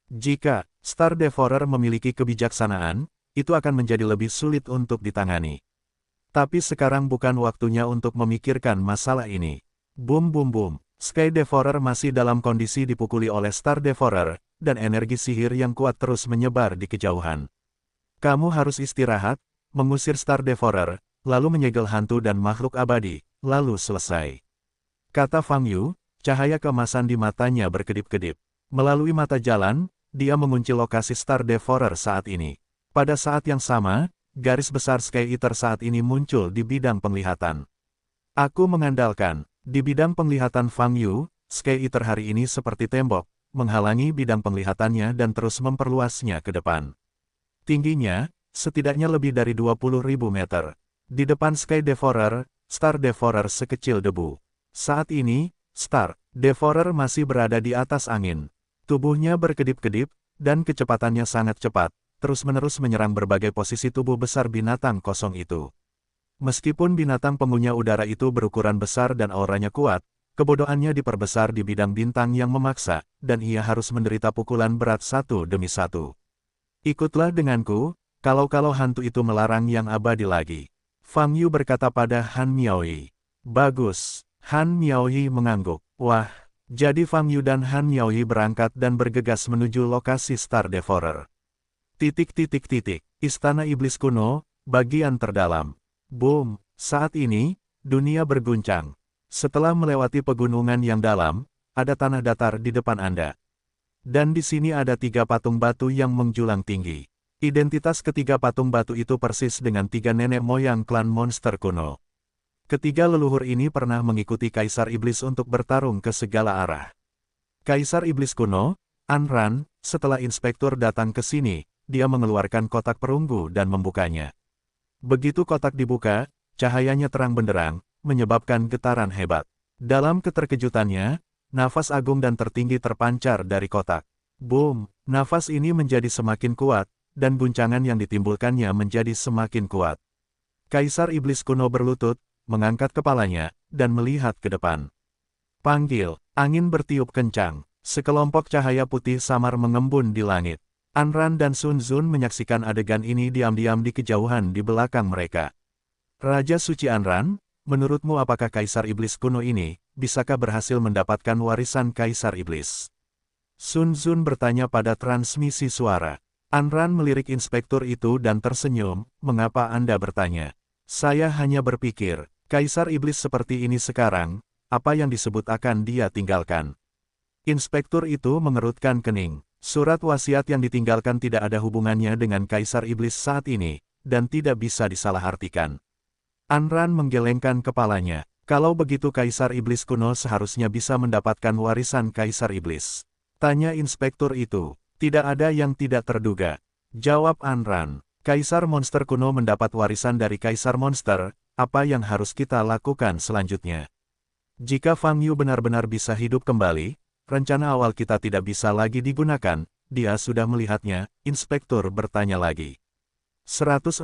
Jika Star Devourer memiliki kebijaksanaan, itu akan menjadi lebih sulit untuk ditangani. Tapi sekarang bukan waktunya untuk memikirkan masalah ini. Boom boom boom. Sky Devourer masih dalam kondisi dipukuli oleh Star Devourer, dan energi sihir yang kuat terus menyebar di kejauhan. Kamu harus istirahat, mengusir Star Devourer, lalu menyegel hantu dan makhluk abadi, lalu selesai. Kata Fang Yu, cahaya keemasan di matanya berkedip-kedip. Melalui mata jalan, dia mengunci lokasi Star Devourer saat ini. Pada saat yang sama, garis besar Sky Eater saat ini muncul di bidang penglihatan. Aku mengandalkan, di bidang penglihatan Fang Yu, Sky Eater hari ini seperti tembok, menghalangi bidang penglihatannya dan terus memperluasnya ke depan. Tingginya, setidaknya lebih dari 20.000 meter. Di depan Sky Devourer, Star Devourer sekecil debu. Saat ini, Star Devourer masih berada di atas angin. Tubuhnya berkedip-kedip, dan kecepatannya sangat cepat, terus-menerus menyerang berbagai posisi tubuh besar binatang kosong itu. Meskipun binatang pengunyah udara itu berukuran besar dan auranya kuat, kebodohannya diperbesar di bidang bintang yang memaksa, dan ia harus menderita pukulan berat satu demi satu. Ikutlah denganku, kalau hantu itu melarang yang abadi lagi. Fang Yu berkata pada Han Miaoyi. Bagus. Han Miaoyi mengangguk. Wah, jadi Fang Yu dan Han Miaoyi berangkat dan bergegas menuju lokasi Star Devourer. Istana Iblis Kuno, bagian terdalam. Boom, saat ini, dunia berguncang. Setelah melewati pegunungan yang dalam, ada tanah datar di depan Anda. Dan di sini ada 3 patung batu yang menjulang tinggi. Identitas ketiga patung batu itu persis dengan 3 nenek moyang klan monster kuno. Ketiga leluhur ini pernah mengikuti Kaisar Iblis untuk bertarung ke segala arah. Kaisar Iblis kuno, Anran, setelah inspektur datang ke sini, dia mengeluarkan kotak perunggu dan membukanya. Begitu kotak dibuka, cahayanya terang benderang, menyebabkan getaran hebat. Dalam keterkejutannya, nafas agung dan tertinggi terpancar dari kotak. Boom, nafas ini menjadi semakin kuat, dan guncangan yang ditimbulkannya menjadi semakin kuat. Kaisar Iblis kuno berlutut, mengangkat kepalanya, dan melihat ke depan. Panggil, angin bertiup kencang, sekelompok cahaya putih samar mengembun di langit. Anran dan Sun Zun menyaksikan adegan ini diam-diam di kejauhan di belakang mereka. Raja Suci Anran, menurutmu apakah Kaisar Iblis kuno ini, bisakah berhasil mendapatkan warisan Kaisar Iblis? Sun Zun bertanya pada transmisi suara. Anran melirik inspektur itu dan tersenyum, mengapa Anda bertanya? Saya hanya berpikir, Kaisar Iblis seperti ini sekarang, apa yang disebut akan dia tinggalkan? Inspektur itu mengerutkan kening. Surat wasiat yang ditinggalkan tidak ada hubungannya dengan Kaisar Iblis saat ini, dan tidak bisa disalahartikan. Anran menggelengkan kepalanya. Kalau begitu Kaisar Iblis kuno seharusnya bisa mendapatkan warisan Kaisar Iblis. Tanya inspektur itu. Tidak ada yang tidak terduga. Jawab Anran. Kaisar Monster kuno mendapat warisan dari Kaisar Monster, apa yang harus kita lakukan selanjutnya? Jika Fang Yu benar-benar bisa hidup kembali, rencana awal kita tidak bisa lagi digunakan, dia sudah melihatnya, inspektur bertanya lagi. 166.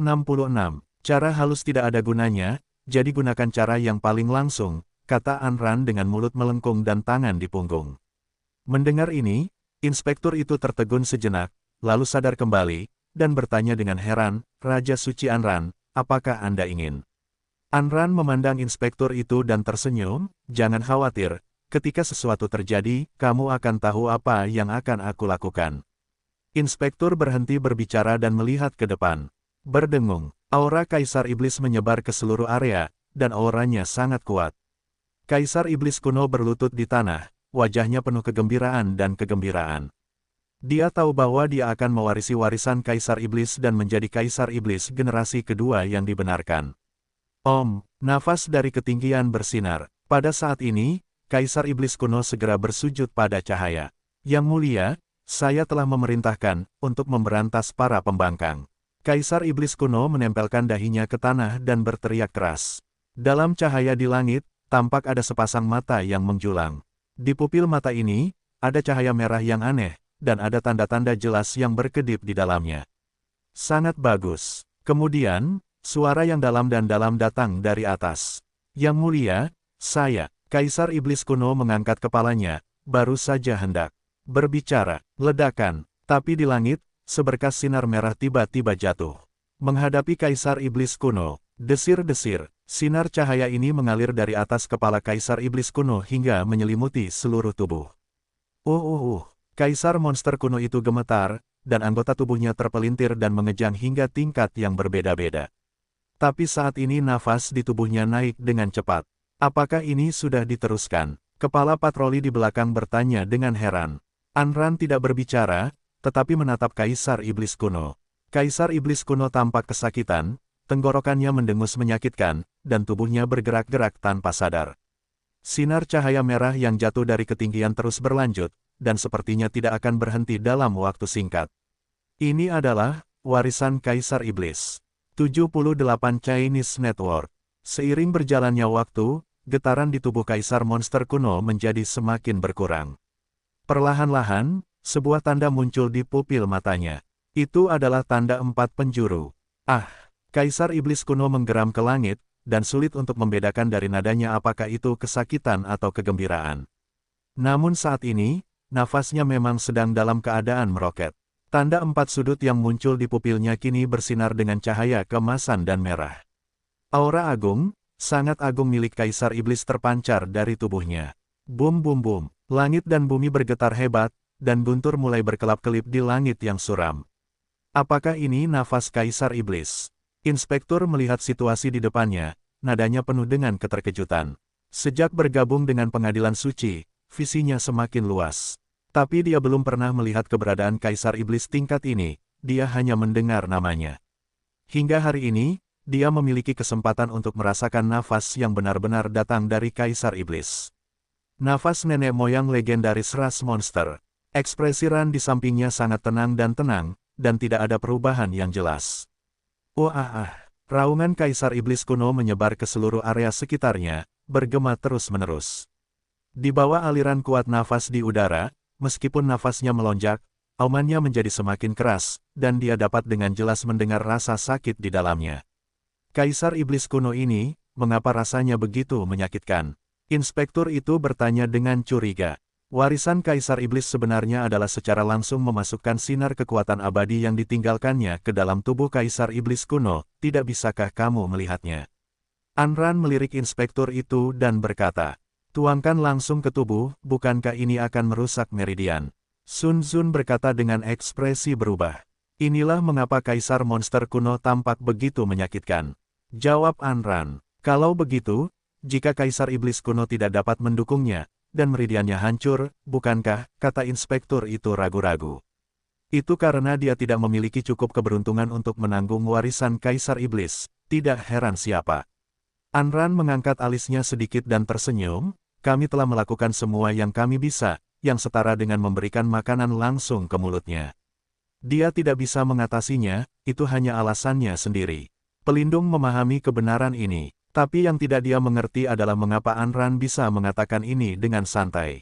Cara halus tidak ada gunanya, jadi gunakan cara yang paling langsung, kata Anran dengan mulut melengkung dan tangan di punggung. Mendengar ini, inspektur itu tertegun sejenak, lalu sadar kembali, dan bertanya dengan heran, Raja Suci Anran, apakah Anda ingin? Anran memandang inspektur itu dan tersenyum, jangan khawatir. Ketika sesuatu terjadi, kamu akan tahu apa yang akan aku lakukan. Inspektur berhenti berbicara dan melihat ke depan. Berdengung, aura Kaisar Iblis menyebar ke seluruh area, dan auranya sangat kuat. Kaisar Iblis kuno berlutut di tanah, wajahnya penuh kegembiraan dan kegembiraan. Dia tahu bahwa dia akan mewarisi warisan Kaisar Iblis dan menjadi Kaisar Iblis generasi kedua yang dibenarkan. Nafas dari ketinggian bersinar. Pada saat ini, Kaisar Iblis kuno segera bersujud pada cahaya. Yang mulia, saya telah memerintahkan untuk memberantas para pembangkang. Kaisar Iblis kuno menempelkan dahinya ke tanah dan berteriak keras. Dalam cahaya di langit, tampak ada sepasang mata yang menjulang. Di pupil mata ini, ada cahaya merah yang aneh, dan ada tanda-tanda jelas yang berkedip di dalamnya. Sangat bagus. Kemudian, suara yang dalam dan dalam datang dari atas. Yang mulia, saya, Kaisar Iblis kuno mengangkat kepalanya, baru saja hendak berbicara, ledakan, tapi di langit, seberkas sinar merah tiba-tiba jatuh. Menghadapi Kaisar Iblis kuno, desir-desir, sinar cahaya ini mengalir dari atas kepala Kaisar Iblis kuno hingga menyelimuti seluruh tubuh. Kaisar monster kuno itu gemetar, dan anggota tubuhnya terpelintir dan mengejang hingga tingkat yang berbeda-beda. Tapi saat ini nafas di tubuhnya naik dengan cepat. Apakah ini sudah diteruskan? Kepala patroli di belakang bertanya dengan heran. Anran tidak berbicara, tetapi menatap Kaisar Iblis kuno. Kaisar Iblis kuno tampak kesakitan, tenggorokannya mendengus menyakitkan, dan tubuhnya bergerak-gerak tanpa sadar. Sinar cahaya merah yang jatuh dari ketinggian terus berlanjut, dan sepertinya tidak akan berhenti dalam waktu singkat. Ini adalah warisan Kaisar Iblis. 78 Chinese Network. Seiring berjalannya waktu, getaran di tubuh Kaisar monster kuno menjadi semakin berkurang. Perlahan-lahan, sebuah tanda muncul di pupil matanya. Itu adalah tanda 4 penjuru. Kaisar Iblis kuno menggeram ke langit, dan sulit untuk membedakan dari nadanya apakah itu kesakitan atau kegembiraan. Namun saat ini, nafasnya memang sedang dalam keadaan meroket. Tanda 4 sudut yang muncul di pupilnya kini bersinar dengan cahaya keemasan dan merah. Aura agung, sangat agung milik Kaisar Iblis terpancar dari tubuhnya. Bum bum bum, langit dan bumi bergetar hebat, dan guntur mulai berkelap-kelip di langit yang suram. Apakah ini nafas Kaisar Iblis? Inspektur melihat situasi di depannya, nadanya penuh dengan keterkejutan. Sejak bergabung dengan pengadilan suci, visinya semakin luas. Tapi dia belum pernah melihat keberadaan Kaisar Iblis tingkat ini, dia hanya mendengar namanya. Hingga hari ini, dia memiliki kesempatan untuk merasakan nafas yang benar-benar datang dari Kaisar Iblis. Nafas nenek moyang legendaris ras monster. Ekspresi Ran di sampingnya sangat tenang, dan tidak ada perubahan yang jelas. Raungan Kaisar Iblis kuno menyebar ke seluruh area sekitarnya, bergema terus-menerus. Di bawah aliran kuat nafas di udara, meskipun nafasnya melonjak, aumannya menjadi semakin keras, dan dia dapat dengan jelas mendengar rasa sakit di dalamnya. Kaisar Iblis kuno ini, mengapa rasanya begitu menyakitkan? Inspektur itu bertanya dengan curiga. Warisan Kaisar Iblis sebenarnya adalah secara langsung memasukkan sinar kekuatan abadi yang ditinggalkannya ke dalam tubuh Kaisar Iblis kuno, tidak bisakah kamu melihatnya? Anran melirik inspektur itu dan berkata, tuangkan langsung ke tubuh, bukankah ini akan merusak meridian? Sun Zun berkata dengan ekspresi berubah. Inilah mengapa Kaisar monster kuno tampak begitu menyakitkan. Jawab Anran, kalau begitu, jika Kaisar Iblis kuno tidak dapat mendukungnya, dan meridiannya hancur, bukankah, kata inspektur itu ragu-ragu. Itu karena dia tidak memiliki cukup keberuntungan untuk menanggung warisan Kaisar Iblis, tidak heran siapa. Anran mengangkat alisnya sedikit dan tersenyum, kami telah melakukan semua yang kami bisa, yang setara dengan memberikan makanan langsung ke mulutnya. Dia tidak bisa mengatasinya, itu hanya alasannya sendiri. Pelindung memahami kebenaran ini. Tapi yang tidak dia mengerti adalah mengapa Anran bisa mengatakan ini dengan santai.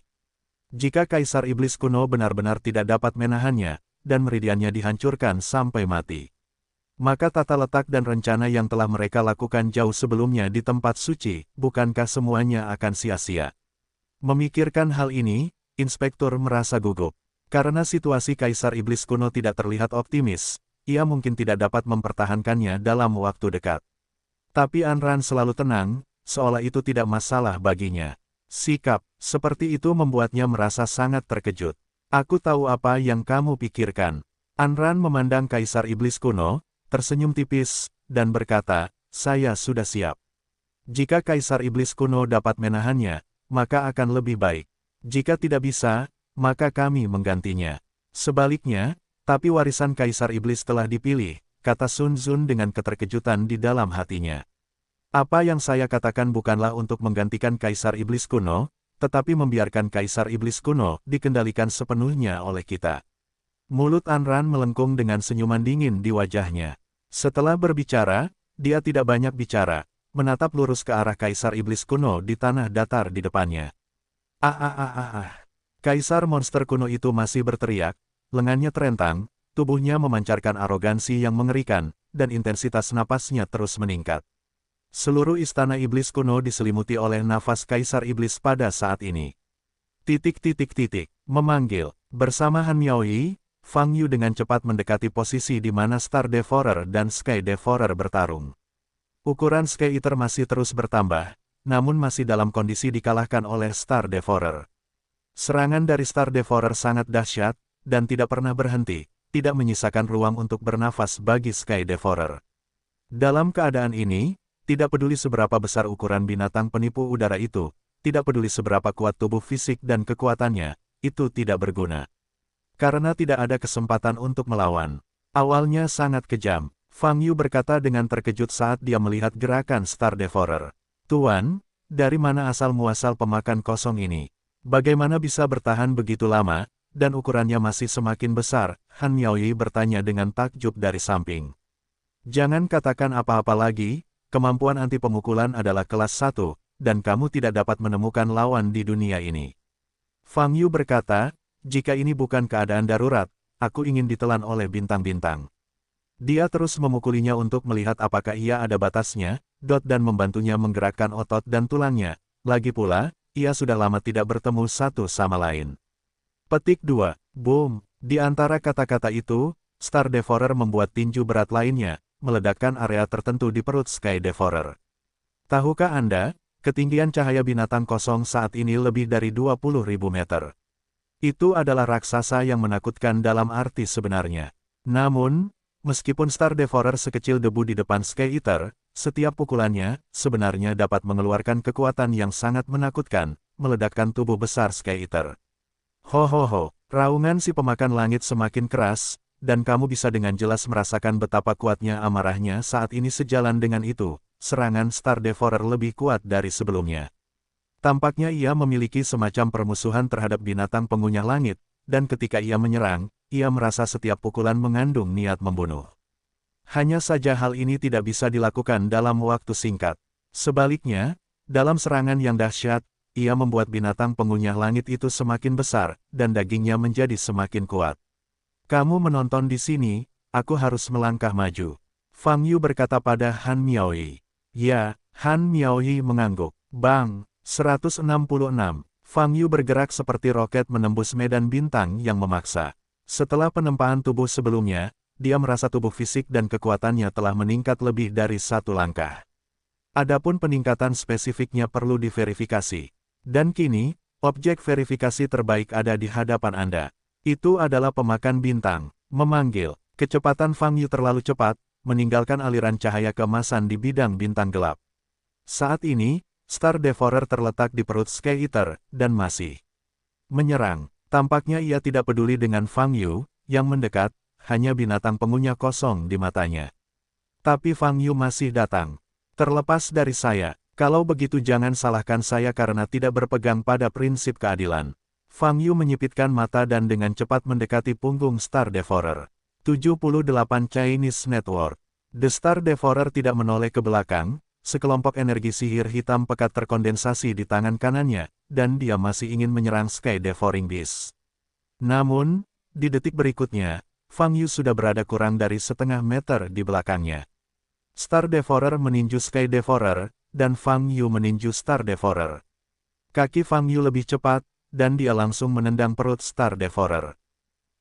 Jika Kaisar Iblis kuno benar-benar tidak dapat menahannya, dan meridiannya dihancurkan sampai mati, maka tata letak dan rencana yang telah mereka lakukan jauh sebelumnya di tempat suci, bukankah semuanya akan sia-sia? Memikirkan hal ini, inspektur merasa gugup. Karena situasi Kaisar Iblis kuno tidak terlihat optimis, ia mungkin tidak dapat mempertahankannya dalam waktu dekat. Tapi Anran selalu tenang, seolah itu tidak masalah baginya. Sikap seperti itu membuatnya merasa sangat terkejut. Aku tahu apa yang kamu pikirkan. Anran memandang Kaisar Iblis kuno, tersenyum tipis, dan berkata, saya sudah siap. Jika Kaisar Iblis kuno dapat menahannya, maka akan lebih baik. Jika tidak bisa, maka kami menggantinya. Sebaliknya, tapi warisan Kaisar Iblis telah dipilih, kata Sun Zun dengan keterkejutan di dalam hatinya. Apa yang saya katakan bukanlah untuk menggantikan Kaisar Iblis kuno, tetapi membiarkan Kaisar Iblis kuno dikendalikan sepenuhnya oleh kita. Mulut Anran melengkung dengan senyuman dingin di wajahnya. Setelah berbicara, dia tidak banyak bicara, menatap lurus ke arah Kaisar Iblis kuno di tanah datar di depannya. Kaisar monster kuno itu masih berteriak, lengannya terentang, tubuhnya memancarkan arogansi yang mengerikan, dan intensitas napasnya terus meningkat. Seluruh istana iblis kuno diselimuti oleh nafas Kaisar Iblis pada saat ini. Memanggil. Bersama Han Miaoyi, Fang Yu dengan cepat mendekati posisi di mana Star Devourer dan Sky Devourer bertarung. Ukuran Sky Eater masih terus bertambah, namun masih dalam kondisi dikalahkan oleh Star Devourer. Serangan dari Star Devourer sangat dahsyat, dan tidak pernah berhenti, tidak menyisakan ruang untuk bernafas bagi Sky Devourer. Dalam keadaan ini, tidak peduli seberapa besar ukuran binatang penipu udara itu, tidak peduli seberapa kuat tubuh fisik dan kekuatannya, itu tidak berguna. Karena tidak ada kesempatan untuk melawan. Awalnya sangat kejam, Fang Yu berkata dengan terkejut saat dia melihat gerakan Star Devourer. Tuan, dari mana asal-muasal pemakan kosong ini? Bagaimana bisa bertahan begitu lama, dan ukurannya masih semakin besar? Han Miaoyi bertanya dengan takjub dari samping. Jangan katakan apa-apa lagi, kemampuan anti pemukulan adalah kelas 1, dan kamu tidak dapat menemukan lawan di dunia ini. Fang Yu berkata, jika ini bukan keadaan darurat, aku ingin ditelan oleh bintang-bintang. Dia terus memukulinya untuk melihat apakah ia ada batasnya, dan membantunya menggerakkan otot dan tulangnya. Lagi pula, ia sudah lama tidak bertemu satu sama lain. Petik 2. Boom. Di antara kata-kata itu, Star Devourer membuat tinju berat lainnya, meledakkan area tertentu di perut Sky Devourer. Tahukah Anda, ketinggian cahaya binatang kosong saat ini lebih dari 20.000 meter. Itu adalah raksasa yang menakutkan dalam arti sebenarnya. Namun, meskipun Star Devourer sekecil debu di depan Sky Eater, setiap pukulannya sebenarnya dapat mengeluarkan kekuatan yang sangat menakutkan, meledakkan tubuh besar Sky Eater. Ho, raungan si pemakan langit semakin keras, dan kamu bisa dengan jelas merasakan betapa kuatnya amarahnya saat ini. Sejalan dengan itu, serangan Star Devourer lebih kuat dari sebelumnya. Tampaknya ia memiliki semacam permusuhan terhadap binatang pengunyah langit, dan ketika ia menyerang, ia merasa setiap pukulan mengandung niat membunuh. Hanya saja hal ini tidak bisa dilakukan dalam waktu singkat. Sebaliknya, dalam serangan yang dahsyat, ia membuat binatang pengunyah langit itu semakin besar, dan dagingnya menjadi semakin kuat. Kamu menonton di sini, aku harus melangkah maju. Fang Yu berkata pada Han Miaoyi. Ya, Han Miaoyi mengangguk. Bang, 166. Fang Yu bergerak seperti roket menembus medan bintang yang memaksa. Setelah penempaan tubuh sebelumnya, dia merasa tubuh fisik dan kekuatannya telah meningkat lebih dari satu langkah. Adapun peningkatan spesifiknya perlu diverifikasi. Dan kini, objek verifikasi terbaik ada di hadapan Anda. Itu adalah pemakan bintang. Memanggil. Kecepatan Fang Yu terlalu cepat, meninggalkan aliran cahaya keemasan di bidang bintang gelap. Saat ini, Star Devourer terletak di perut Sky Eater, dan masih menyerang. Tampaknya ia tidak peduli dengan Fang Yu, yang mendekat, hanya binatang pengunyah kosong di matanya. Tapi Fang Yu masih datang. Terlepas dari saya, kalau begitu jangan salahkan saya karena tidak berpegang pada prinsip keadilan. Fang Yu menyipitkan mata dan dengan cepat mendekati punggung Star Devourer. 78 Chinese Network. The Star Devourer tidak menoleh ke belakang, sekelompok energi sihir hitam pekat terkondensasi di tangan kanannya, dan dia masih ingin menyerang Sky Devouring Beast. Namun, di detik berikutnya, Fang Yu sudah berada kurang dari setengah meter di belakangnya. Star Devourer meninju Sky Devourer, dan Fang Yu meninju Star Devourer. Kaki Fang Yu lebih cepat, dan dia langsung menendang perut Star Devourer.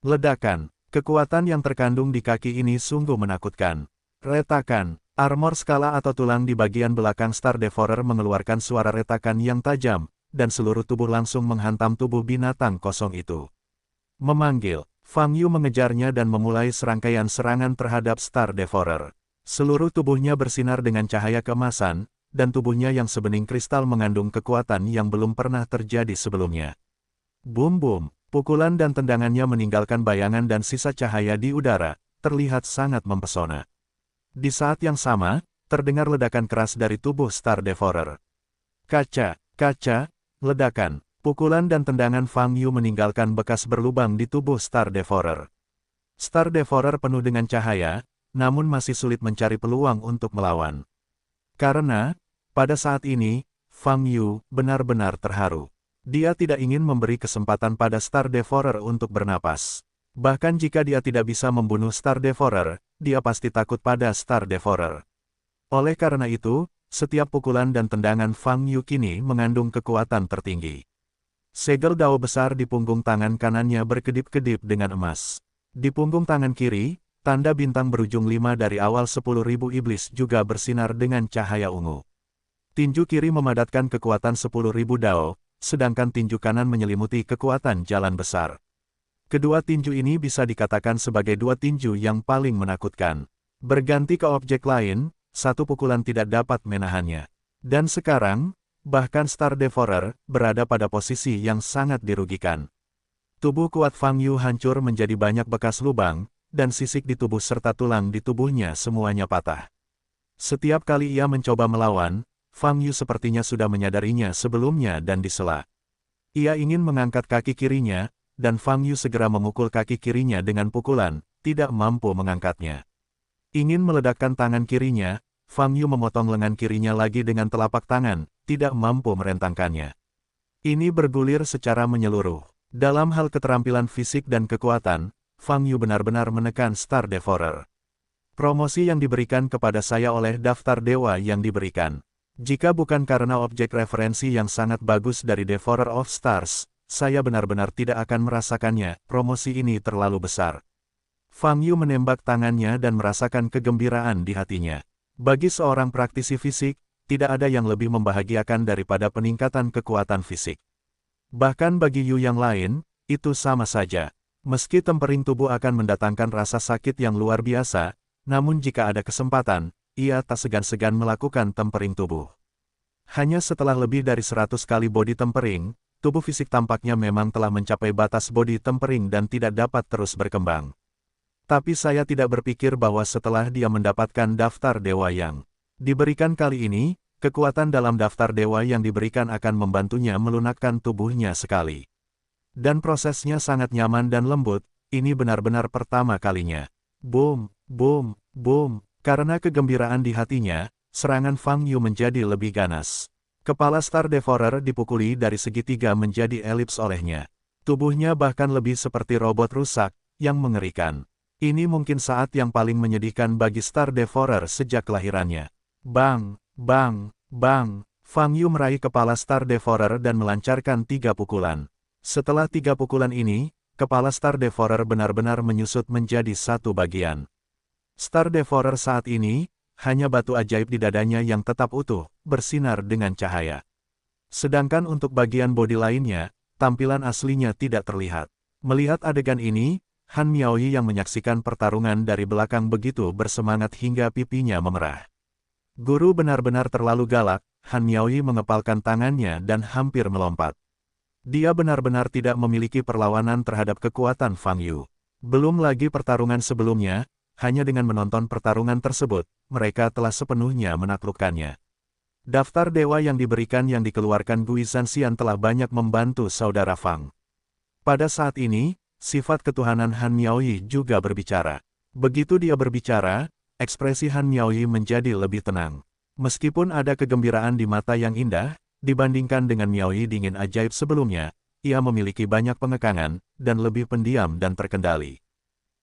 Ledakan, kekuatan yang terkandung di kaki ini sungguh menakutkan. Retakan, armor skala atau tulang di bagian belakang Star Devourer mengeluarkan suara retakan yang tajam, dan seluruh tubuh langsung menghantam tubuh binatang kosong itu. Memanggil, Fang Yu mengejarnya dan memulai serangkaian serangan terhadap Star Devourer. Seluruh tubuhnya bersinar dengan cahaya keemasan, dan tubuhnya yang sebening kristal mengandung kekuatan yang belum pernah terjadi sebelumnya. Boom, pukulan dan tendangannya meninggalkan bayangan dan sisa cahaya di udara, terlihat sangat mempesona. Di saat yang sama, terdengar ledakan keras dari tubuh Star Devourer. Kaca, ledakan, pukulan dan tendangan Fang Yu meninggalkan bekas berlubang di tubuh Star Devourer. Star Devourer penuh dengan cahaya, namun masih sulit mencari peluang untuk melawan. Karena, pada saat ini, Fang Yu benar-benar terharu. Dia tidak ingin memberi kesempatan pada Star Devourer untuk bernapas. Bahkan jika dia tidak bisa membunuh Star Devourer, dia pasti takut pada Star Devourer. Oleh karena itu, setiap pukulan dan tendangan Fang Yu kini mengandung kekuatan tertinggi. Segel dao besar di punggung tangan kanannya berkedip-kedip dengan emas. Di punggung tangan kiri, tanda bintang berujung 5 dari awal 10.000 iblis juga bersinar dengan cahaya ungu. Tinju kiri memadatkan kekuatan 10.000 dao, sedangkan tinju kanan menyelimuti kekuatan jalan besar. Kedua tinju ini bisa dikatakan sebagai dua tinju yang paling menakutkan. Berganti ke objek lain, satu pukulan tidak dapat menahannya. Dan sekarang, bahkan Star Devourer berada pada posisi yang sangat dirugikan. Tubuh kuat Fang Yu hancur menjadi banyak bekas lubang, dan sisik di tubuh serta tulang di tubuhnya semuanya patah. Setiap kali ia mencoba melawan, Fang Yu sepertinya sudah menyadarinya sebelumnya dan disela. Ia ingin mengangkat kaki kirinya, dan Fang Yu segera memukul kaki kirinya dengan pukulan, tidak mampu mengangkatnya. Ingin meledakkan tangan kirinya, Fang Yu memotong lengan kirinya lagi dengan telapak tangan, tidak mampu merentangkannya. Ini bergulir secara menyeluruh. Dalam hal keterampilan fisik dan kekuatan, Fang Yu benar-benar menekan Star Devourer. Promosi yang diberikan kepada saya oleh daftar dewa yang diberikan. Jika bukan karena objek referensi yang sangat bagus dari Devourer of Stars, saya benar-benar tidak akan merasakannya. Promosi ini terlalu besar. Fang Yu menembak tangannya dan merasakan kegembiraan di hatinya. Bagi seorang praktisi fisik, tidak ada yang lebih membahagiakan daripada peningkatan kekuatan fisik. Bahkan bagi Yu yang lain, itu sama saja. Meski tempering tubuh akan mendatangkan rasa sakit yang luar biasa, namun jika ada kesempatan, ia tak segan-segan melakukan tempering tubuh. Hanya setelah lebih dari 100 kali body tempering, tubuh fisik tampaknya memang telah mencapai batas body tempering dan tidak dapat terus berkembang. Tapi saya tidak berpikir bahwa setelah dia mendapatkan daftar dewa yang diberikan kali ini, kekuatan dalam daftar dewa yang diberikan akan membantunya melunakkan tubuhnya sekali. Dan prosesnya sangat nyaman dan lembut, ini benar-benar pertama kalinya. Boom, boom, boom, karena kegembiraan di hatinya, serangan Fang Yu menjadi lebih ganas. Kepala Star Devourer dipukuli dari segitiga menjadi elips olehnya. Tubuhnya bahkan lebih seperti robot rusak, yang mengerikan. Ini mungkin saat yang paling menyedihkan bagi Star Devourer sejak kelahirannya. Bang, bang, bang, Fang Yu meraih kepala Star Devourer dan melancarkan 3 pukulan. Setelah 3 pukulan ini, kepala Star Devourer benar-benar menyusut menjadi satu bagian. Star Devourer saat ini, hanya batu ajaib di dadanya yang tetap utuh, bersinar dengan cahaya. Sedangkan untuk bagian bodi lainnya, tampilan aslinya tidak terlihat. Melihat adegan ini, Han Miaoyi yang menyaksikan pertarungan dari belakang begitu bersemangat hingga pipinya memerah. Guru benar-benar terlalu galak, Han Miaoyi mengepalkan tangannya dan hampir melompat. Dia benar-benar tidak memiliki perlawanan terhadap kekuatan Fang Yu. Belum lagi pertarungan sebelumnya, hanya dengan menonton pertarungan tersebut, mereka telah sepenuhnya menaklukkannya. Daftar dewa yang diberikan yang dikeluarkan Gui Zanxian telah banyak membantu saudara Fang. Pada saat ini, sifat ketuhanan Han Miaoyi juga berbicara. Begitu dia berbicara, ekspresi Han Miaoyi menjadi lebih tenang. Meskipun ada kegembiraan di mata yang indah, dibandingkan dengan Miaoyi dingin ajaib sebelumnya, ia memiliki banyak pengekangan, dan lebih pendiam dan terkendali.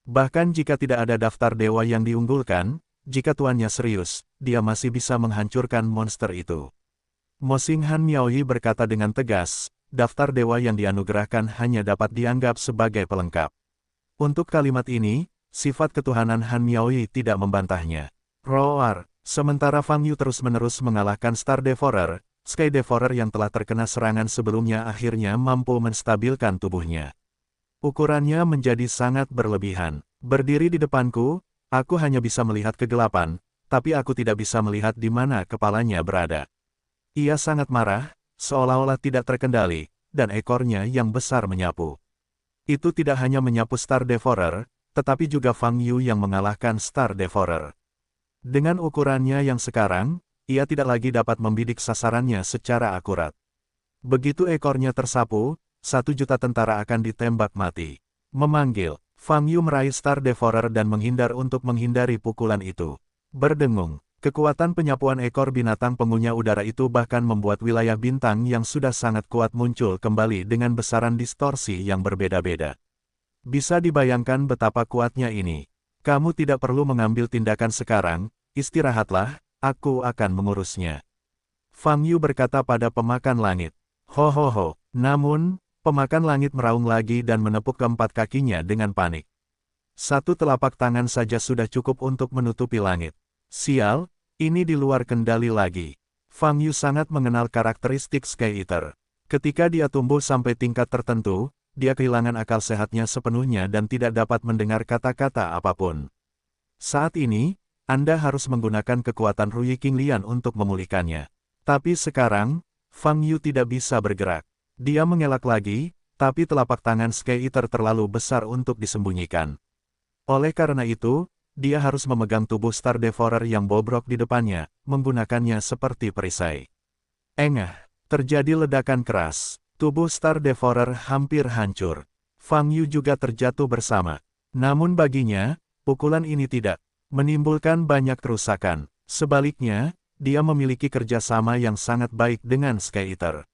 Bahkan jika tidak ada daftar dewa yang diunggulkan, jika tuannya serius, dia masih bisa menghancurkan monster itu. Mosing Han Miaoyi berkata dengan tegas, daftar dewa yang dianugerahkan hanya dapat dianggap sebagai pelengkap. Untuk kalimat ini, sifat ketuhanan Han Miaoyi tidak membantahnya. Roar, sementara Fang Yu terus-menerus mengalahkan Star Devourer, Sky Devourer yang telah terkena serangan sebelumnya akhirnya mampu menstabilkan tubuhnya. Ukurannya menjadi sangat berlebihan. Berdiri di depanku, aku hanya bisa melihat kegelapan, tapi aku tidak bisa melihat di mana kepalanya berada. Ia sangat marah, seolah-olah tidak terkendali, dan ekornya yang besar menyapu. Itu tidak hanya menyapu Star Devourer, tetapi juga Fang Yu yang mengalahkan Star Devourer. Dengan ukurannya yang sekarang, ia tidak lagi dapat membidik sasarannya secara akurat. Begitu ekornya tersapu, 1.000.000 tentara akan ditembak mati. Memanggil, Fang Yu meraih Star Devourer dan menghindar untuk menghindari pukulan itu. Berdengung. Kekuatan penyapuan ekor binatang pengunyah udara itu bahkan membuat wilayah bintang yang sudah sangat kuat muncul kembali dengan besaran distorsi yang berbeda-beda. Bisa dibayangkan betapa kuatnya ini. Kamu tidak perlu mengambil tindakan sekarang, istirahatlah, aku akan mengurusnya. Fang Yu berkata pada pemakan langit. Ho ho ho. Namun, pemakan langit meraung lagi dan menepuk keempat kakinya dengan panik. Satu telapak tangan saja sudah cukup untuk menutupi langit. Sial, ini di luar kendali lagi. Fang Yu sangat mengenal karakteristik Sky Eater. Ketika dia tumbuh sampai tingkat tertentu, dia kehilangan akal sehatnya sepenuhnya dan tidak dapat mendengar kata-kata apapun. Saat ini, Anda harus menggunakan kekuatan Ruyi Qinglian untuk memulihkannya. Tapi sekarang, Fang Yu tidak bisa bergerak. Dia mengelak lagi, tapi telapak tangan Sky Eater terlalu besar untuk disembunyikan. Oleh karena itu, dia harus memegang tubuh Star Devourer yang bobrok di depannya, menggunakannya seperti perisai. Engah, terjadi ledakan keras. Tubuh Star Devourer hampir hancur. Fang Yu juga terjatuh bersama. Namun baginya, pukulan ini tidak menimbulkan banyak kerusakan. Sebaliknya, dia memiliki kerjasama yang sangat baik dengan Sky Eater.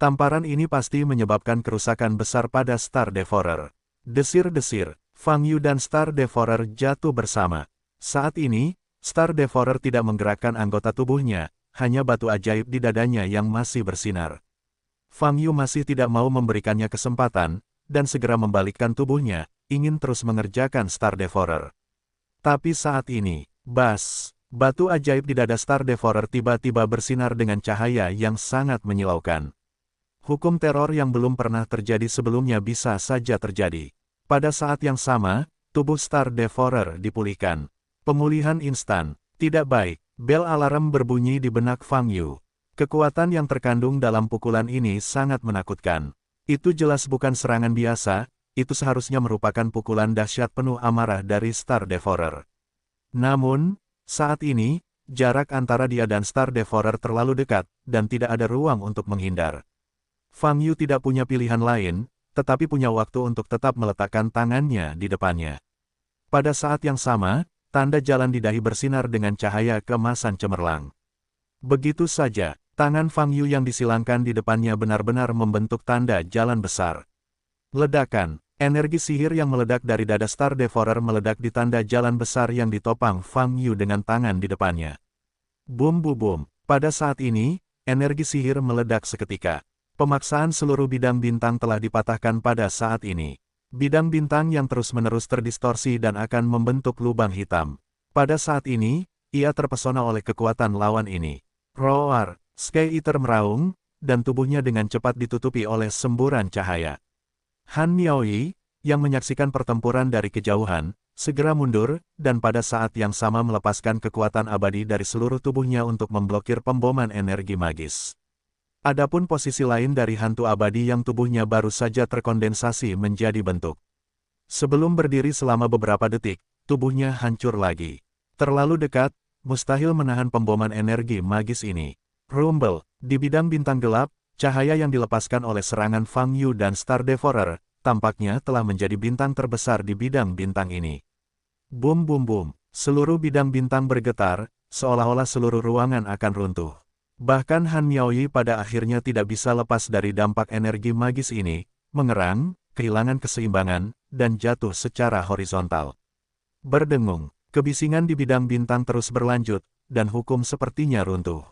Tamparan ini pasti menyebabkan kerusakan besar pada Star Devourer. Desir-desir, Fang Yu dan Star Devourer jatuh bersama. Saat ini, Star Devourer tidak menggerakkan anggota tubuhnya, hanya batu ajaib di dadanya yang masih bersinar. Fang Yu masih tidak mau memberikannya kesempatan, dan segera membalikkan tubuhnya, ingin terus mengerjakan Star Devourer. Tapi saat ini, batu ajaib di dada Star Devourer tiba-tiba bersinar dengan cahaya yang sangat menyilaukan. Hukum teror yang belum pernah terjadi sebelumnya bisa saja terjadi. Pada saat yang sama, tubuh Star Devourer dipulihkan. Pemulihan instan, tidak baik. Bel alarm berbunyi di benak Fang Yu. Kekuatan yang terkandung dalam pukulan ini sangat menakutkan. Itu jelas bukan serangan biasa, itu seharusnya merupakan pukulan dahsyat penuh amarah dari Star Devourer. Namun, saat ini, jarak antara dia dan Star Devourer terlalu dekat, dan tidak ada ruang untuk menghindar. Fang Yu tidak punya pilihan lain, tetapi punya waktu untuk tetap meletakkan tangannya di depannya. Pada saat yang sama, tanda jalan di dahi bersinar dengan cahaya keemasan cemerlang. Begitu saja, tangan Fang Yu yang disilangkan di depannya benar-benar membentuk tanda jalan besar. Ledakan, energi sihir yang meledak dari dada Star Devourer meledak di tanda jalan besar yang ditopang Fang Yu dengan tangan di depannya. Boom boom boom, pada saat ini, energi sihir meledak seketika. Pemaksaan seluruh bidang bintang telah dipatahkan pada saat ini. Bidang bintang yang terus-menerus terdistorsi dan akan membentuk lubang hitam. Pada saat ini, ia terpesona oleh kekuatan lawan ini. Roar, Sky Eater meraung, dan tubuhnya dengan cepat ditutupi oleh semburan cahaya. Han Miaoyi, yang menyaksikan pertempuran dari kejauhan, segera mundur, dan pada saat yang sama melepaskan kekuatan abadi dari seluruh tubuhnya untuk memblokir pemboman energi magis. Adapun posisi lain dari hantu abadi yang tubuhnya baru saja terkondensasi menjadi bentuk. Sebelum berdiri selama beberapa detik, tubuhnya hancur lagi. Terlalu dekat, mustahil menahan pemboman energi magis ini. Rumble, di bidang bintang gelap, cahaya yang dilepaskan oleh serangan Fang Yu dan Star Devourer, tampaknya telah menjadi bintang terbesar di bidang bintang ini. Boom boom boom, seluruh bidang bintang bergetar, seolah-olah seluruh ruangan akan runtuh. Bahkan Han Miaoyi pada akhirnya tidak bisa lepas dari dampak energi magis ini, mengerang, kehilangan keseimbangan, dan jatuh secara horizontal. Berdengung, kebisingan di bidang bintang terus berlanjut, dan hukum sepertinya runtuh.